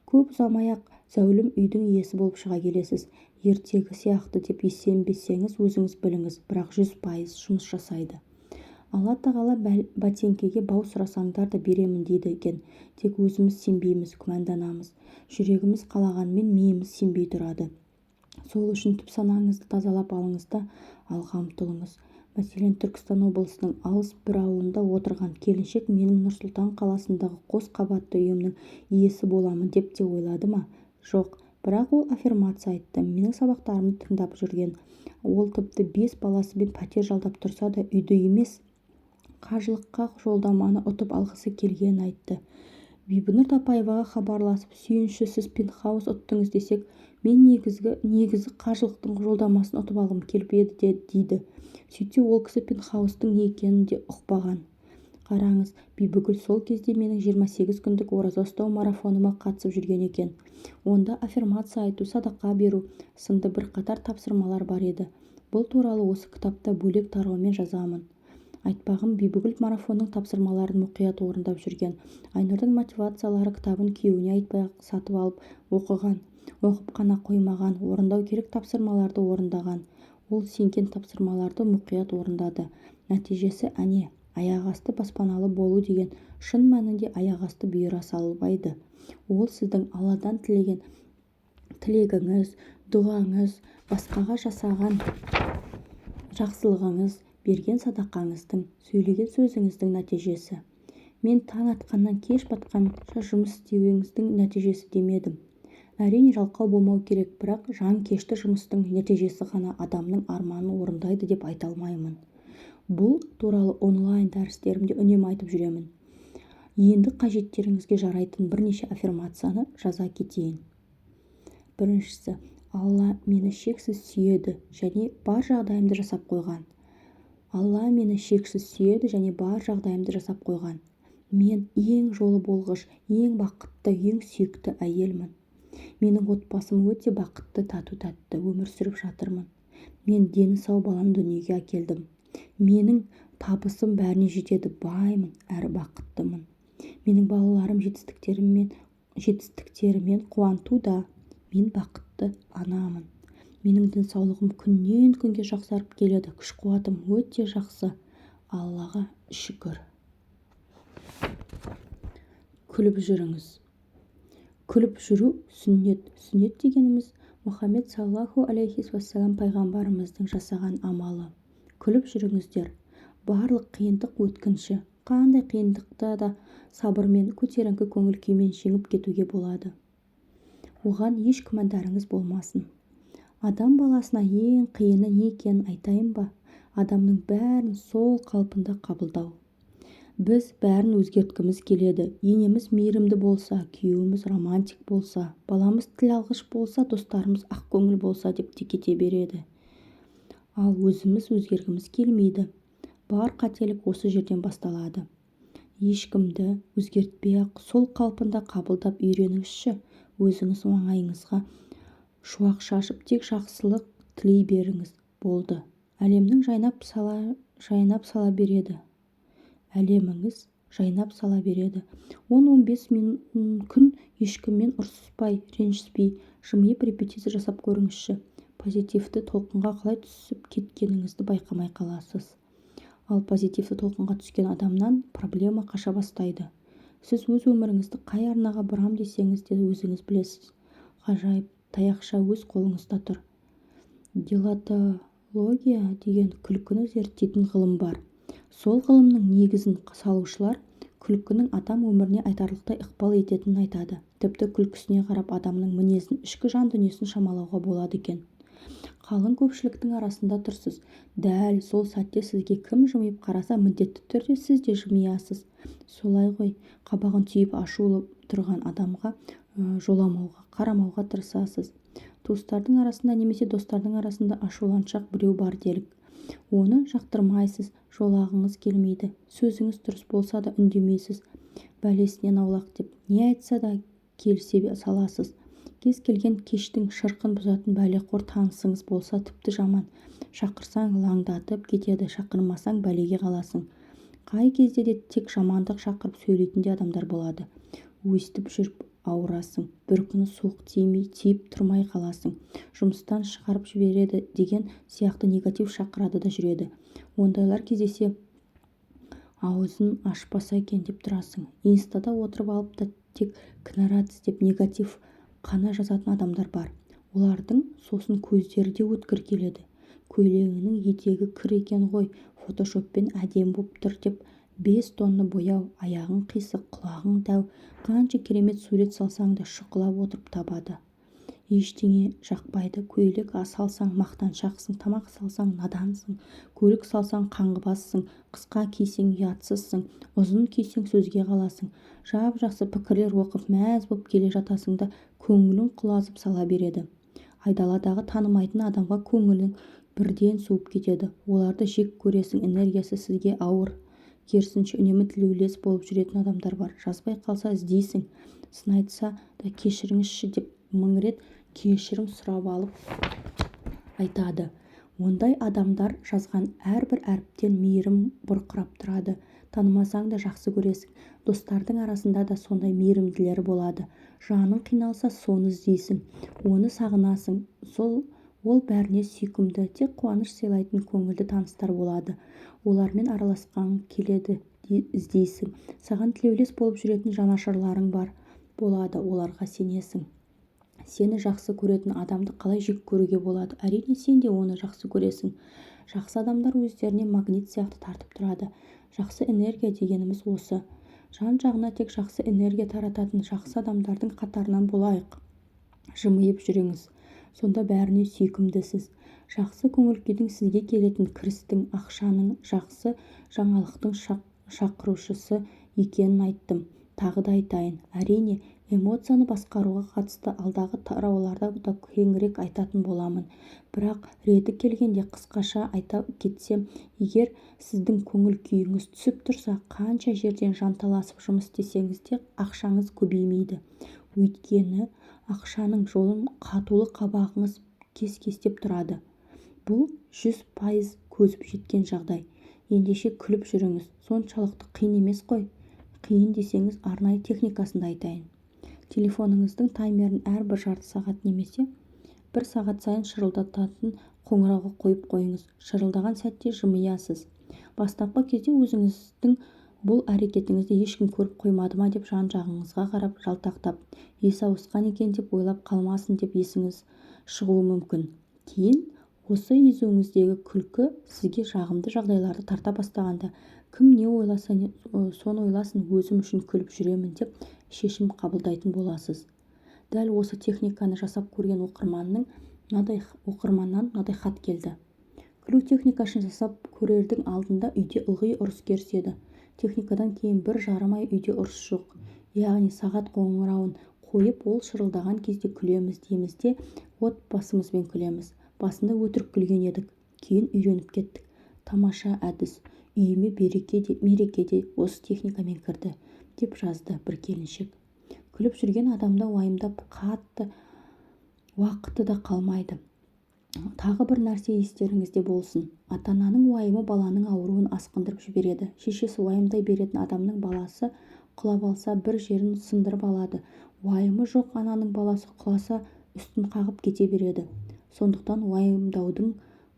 Көп ұзамай-ақ зәулім үйдің иесі болып шыға келесіз. Ертегі сияқты деп сенбесеңіз өзіңіз біліңіз, бірақ 100% жұмыс жасайды. Алла тағала бәтеңкеге бау сұрасаңдар да беремін дейді екен. Тек өзіміз сенбейміз, күмәнданамыз. Жүрегіміз қалағанмен миымыз сенбей тұрады. Сол үшін түп санаңызды тазалап алыңыз да алға ұмтылыңыз. Мәселен, Түркістан облысының алыс бір ауылында отырған келіншек менің Нұр-Сұлтан қаласындағы қос қабатты үйімнің иесі боламын деп те ойлады ма? Жоқ, бірақ ол аффирмация айтты. Менің сабақтарымды тыңдап жүрген. Ол тіпті 5 баласымен пәтер жалдап тұрса да үйді емес, қажылыққа жолдаманы ұтып алғысы келгенін айтты. Бибінұр Тапаеваға хабарласып, сүйінші сіз пентхаус ұттыңыз десек, мен негізі қажылықтың жолдамасын ұтып алғым келіп еді дейді. Сөйтсе ол кісі пентхаустың не екенін де ұқпаған. Қараңыз, Бибігүл сол кезде менің 28 күндік ораза ұстау марафоныма қатысып жүрген екен. Онда аффирмация айту, садақа беру сынды бірқатар тапсырмалар бар еді. Бұл туралы осы кітапта бөлек тараумен жазамын. Айтпағым, Бибігүл марафонның тапсырмаларын мұқият орындап жүрген. Айнұрдың мотивациялары кітабын күйеуіне айтпай сатып алып оқыған. Оқып қана қоймаған, орындау керек тапсырмаларды орындаған. Ол сенген тапсырмаларды мұқият орындады. Нәтижесі әне, аяқасты баспаналы болу деген шын мәнінде аяқасты бұйыра салынбайды. Ол сіздің Алладан тілеген тілегіңіз, дұғаңыз, басқаға жасаған жақсылығыңыз, берген садақаңыздың, сөйлеген сөзіңіздің нәтижесі. Мен таң атқаннан кеш батқанша жұмыс істеуіңіздің нәтижесі демедім. Әрине жалқау болмау керек, бірақ жанкешті жұмыстың нәтижесі ғана адамның арманын орындайды деп айта алмаймын. Бұл туралы онлайн дәрістерімде үнемі айтып жүремін. Енді қажеттеріңізге жарайтын бірнеше аффирмацияны жаза кетейін. Біріншісі, Алла мені шексіз сүйеді және бар жағдайымды жасап қойған. Алла мені шексіз сүйеді және бар жағдайымды жасап қойған. Мен ең жолы болғыш, ең бақытты, ең сүйікті әйелмін. Менің отбасым өте бақытты, тату-тәтті өмір сүріп жатырмын. Мен дені сау баланы дүниеге әкелдім. Менің табысым бәріне жетеді, баймын әрі бақыттымын. Менің балаларым жетістіктеріммен жетістіктерімен қуантуда. Мен бақытты анамын. Менің денсаулығым күннен күнге жақсарып келеді. Күш-қуатым өте жақсы. Аллаға шүкір. Күліп жүріңіз. Күліп жүру сүннет. Сүннет дегеніміз Мұхаммед саллаллаху алейхи уассалам пайғамбарымыздың жасаған амалы. Күліп жүріңіздер. Барлық қиындық өткінші. Қандай қиындықта да сабырмен, көтеріңкі көңіл күймен жеңіп кетуге болады. Оған еш күмәндарыңыз болмасын. Адам баласына ең қиыны не екенін айтайын ба? Адамның бәрін сол қалпында қабылдау. Біз бәрін өзгерткіміз келеді. Енеміз мейірімді болса, күйеуіміз романтик болса, баламыз тіл алғыш болса, достарымыз ақкөңіл болса деп те кете береді. Ал өзіміз өзгергіміз келмейді. Бар қателік осы жерден басталады. Ешкімді өзгертпей-ақ сол қалпында қабылдап үйреніңізші. Өзіңіз оңайыңызға шуақ шашып тек жақсылық тілей беріңіз. Болды. Әлемнің жайнап сала береді. Әлеміңіз жайнап сала береді. 10-15 күн ешкіммен ұрсыспай, ренжіспей, жымиып репетиция жасап көріңізші. Позитивті толқынға қалай түсіп кеткеніңізді байқамай қаласыз. Ал позитивті толқынға түскен адамнан проблема қаша бастайды. Сіз өз өміріңізді қай арнаға бұрам десеңіз де өзіңіз білесіз. Ғажайып, таяқша өз қолыңызда тұр. Делатология деген күлкіні зерттейтін ғылым бар. Сол ғылымның негізін салушылар күлкінің адам өміріне айтарлықтай ықпал ететінін айтады. Тіпті күлкісіне қарап адамның мінезін, ішкі жан дүниесін шамалауға болады екен. Қалың көпшіліктің арасында тұрсыз. Дәл сол сәтте сізге кім жымиып қараса, міндетті түрде сіз де жымиясыз. Солай ғой, қабағын түйіп ашулы тұрған адамға жоламауға, қарамауға тырысасыз. Туыстардың арасында немесе достардың арасында ашуланшақ біреу бар делік. Оны жақтырмайсыз, жолағыңыз келмейді. Сөзіңіз дұрыс болса да үндемейсіз. Бәлесінен аулақ деп не айтса да келісе саласыз. Кез келген кештің шырқын бұзатын бәлеқор танысыңыз болса тіпті жаман. Шақырсаң лаңдатып кетеді, шақырмасаң бәлеге қаласың. Қай кезде де тек жамандық шақырып сөйлейтін де адамдар болады. Өстіп жүріп ауырасың. Бір күні суық тиіп тұрмай қаласың. Жұмыстан шығарып жібереді деген сияқты негатив шақырады да жүреді. Ондайлар кездесе аузын ашпаса екен деп тұрасың. Инстада отырып алып та тек кінәрат іздеп негатив қана жазатын адамдар бар. Олардың сосын көздері де өткір келеді. Көйлегінің етегі кір екен ғой, фотошоппен әдем боп тұр деп 5 тонна бояу, аяғың қисық, құлағың дәу, қанша керемет сурет салсаң да шұқылап отырып табады. Ештеңе жақпайды. Көйлек салсаң мақтаншақсың, тамақ салсаң надансың, көлік салсаң қаңғыбассың, қысқа кисең ұятсызсың, ұзын кисең сөзге қаласың. Жап-жақсы пікірлер оқып мәз боп келе жатасың да көңілің құлазып сала береді. Айдаладағы танымайтын адамға көңілің бірден суып кетеді. Оларды жек көресің, энергиясы сізге ауыр. Керісінше үнемі тілеулес болып жүретін адамдар бар. Жазбай қалса іздейсің. Сын айтса да кешіріңізші деп 1000 рет кешірім сұрап алып айтады. Ондай адамдар жазған әрбір әріптен мейірім бұрқырап тұрады. Танымасаң да жақсы көресің. Достардың арасында да сондай мейірімділер болады. Жаның қиналса соны іздейсің, оны сағынасың. Ол бәріне сүйкімді, тек қуаныш сыйлайтын көңілді таныстар болады. Олармен араласқан келеді іздейсің. Саған тілеулес болып жүретін жанашырларың бар болады, оларға сенесің. Сені жақсы көретін адамды қалай жек көруге болады? Әрине сен де оны жақсы көресің. Жақсы адамдар өздеріне магнит сияқты тартып тұрады. Жақсы энергия дегеніміз осы. Жан-жағына тек жақсы энергия тарататын жақсы адамдардың қатарынан болайық. Жымиып жүріңіз. Сонда бәріне сүйкімдісіз. Жақсы көңіл күйдің сізге келетін кірістің, ақшаның, жақсы жаңалықтың шақырушысы екенін айттым. Тағы да айтайын. Әрине, эмоцияны басқаруға қатысты алдағы тарауларда да кеңірек айтатын боламын. Бірақ реті келгенде қысқаша айта кетсем, егер сіздің көңіл күйіңіз түсіп тұрса, қанша жерден жанталасып жұмыс істесеңіз де ақшаңыз көбеймейді. Өйткені ақшаның жолын қатулы қабағыңыз кес-кестеп тұрады. Бұл 100% көзіп жеткен жағдай. Ендеше күліп жүріңіз. Соншалықты қиын емес қой. Қиын десеңіз арнайы техникасында айтайын. телефоныңыздың таймерін әрбір жарты сағат немесе 1 сағат сайын шырылдататын қоңырауға қойып қойыңыз. Шырылдаған сәтте жымиясыз. Бастапқы кезде өзіңіздің бұл әрекетіңізді ешкім көріп қоймады ма деп жан-жағыңызға қарап жалтақтап, есі ауысқан екен деп ойлап қалмасын деп есіңіз шығуы мүмкін. Кейін осы езуіңіздегі күлкі сізге жағымды жағдайларды тарта бастағанда, кім не ойласа соны ойласын, өзім үшін күліп жүремін деп шешім қабылдайтын боласыз. Дәл осы техниканы жасап көрген оқырманнан мынадай хат келді. Күлу техникасын жасап көрердің алдында үйде ылғи ұрыс керіседі. Техникадан кейін 1 жарым ай үйде ұрыс жоқ. Яғни сағат қоңырауын қойып, ол шырылдаған кезде күлеміз дейміз де отбасымызбен күлеміз. Басында өтірік күлген едік, кейін үйреніп кеттік. Тамаша әдіс. Үйіме мереке де осы техникамен кірді, деп жазды бір келіншек. Күліп жүрген адамда уайымдап қатты уақыты да қалмайды. Тағы бір нәрсе естеріңізде болсын. Ата-ананың уайымы баланың ауруын асқындырып жібереді. Шешесі уайымдай беретін адамның баласы құлап алса бір жерін сындырып алады. Уайымы жоқ ананың баласы құласа үстін қағып кете береді. Сондықтан уайымдаудың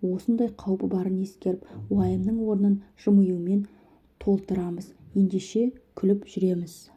осындай қаупі барын ескеріп, уайымның орнын жымиюмен толтырамыз. Ендеше күліп жүреміз.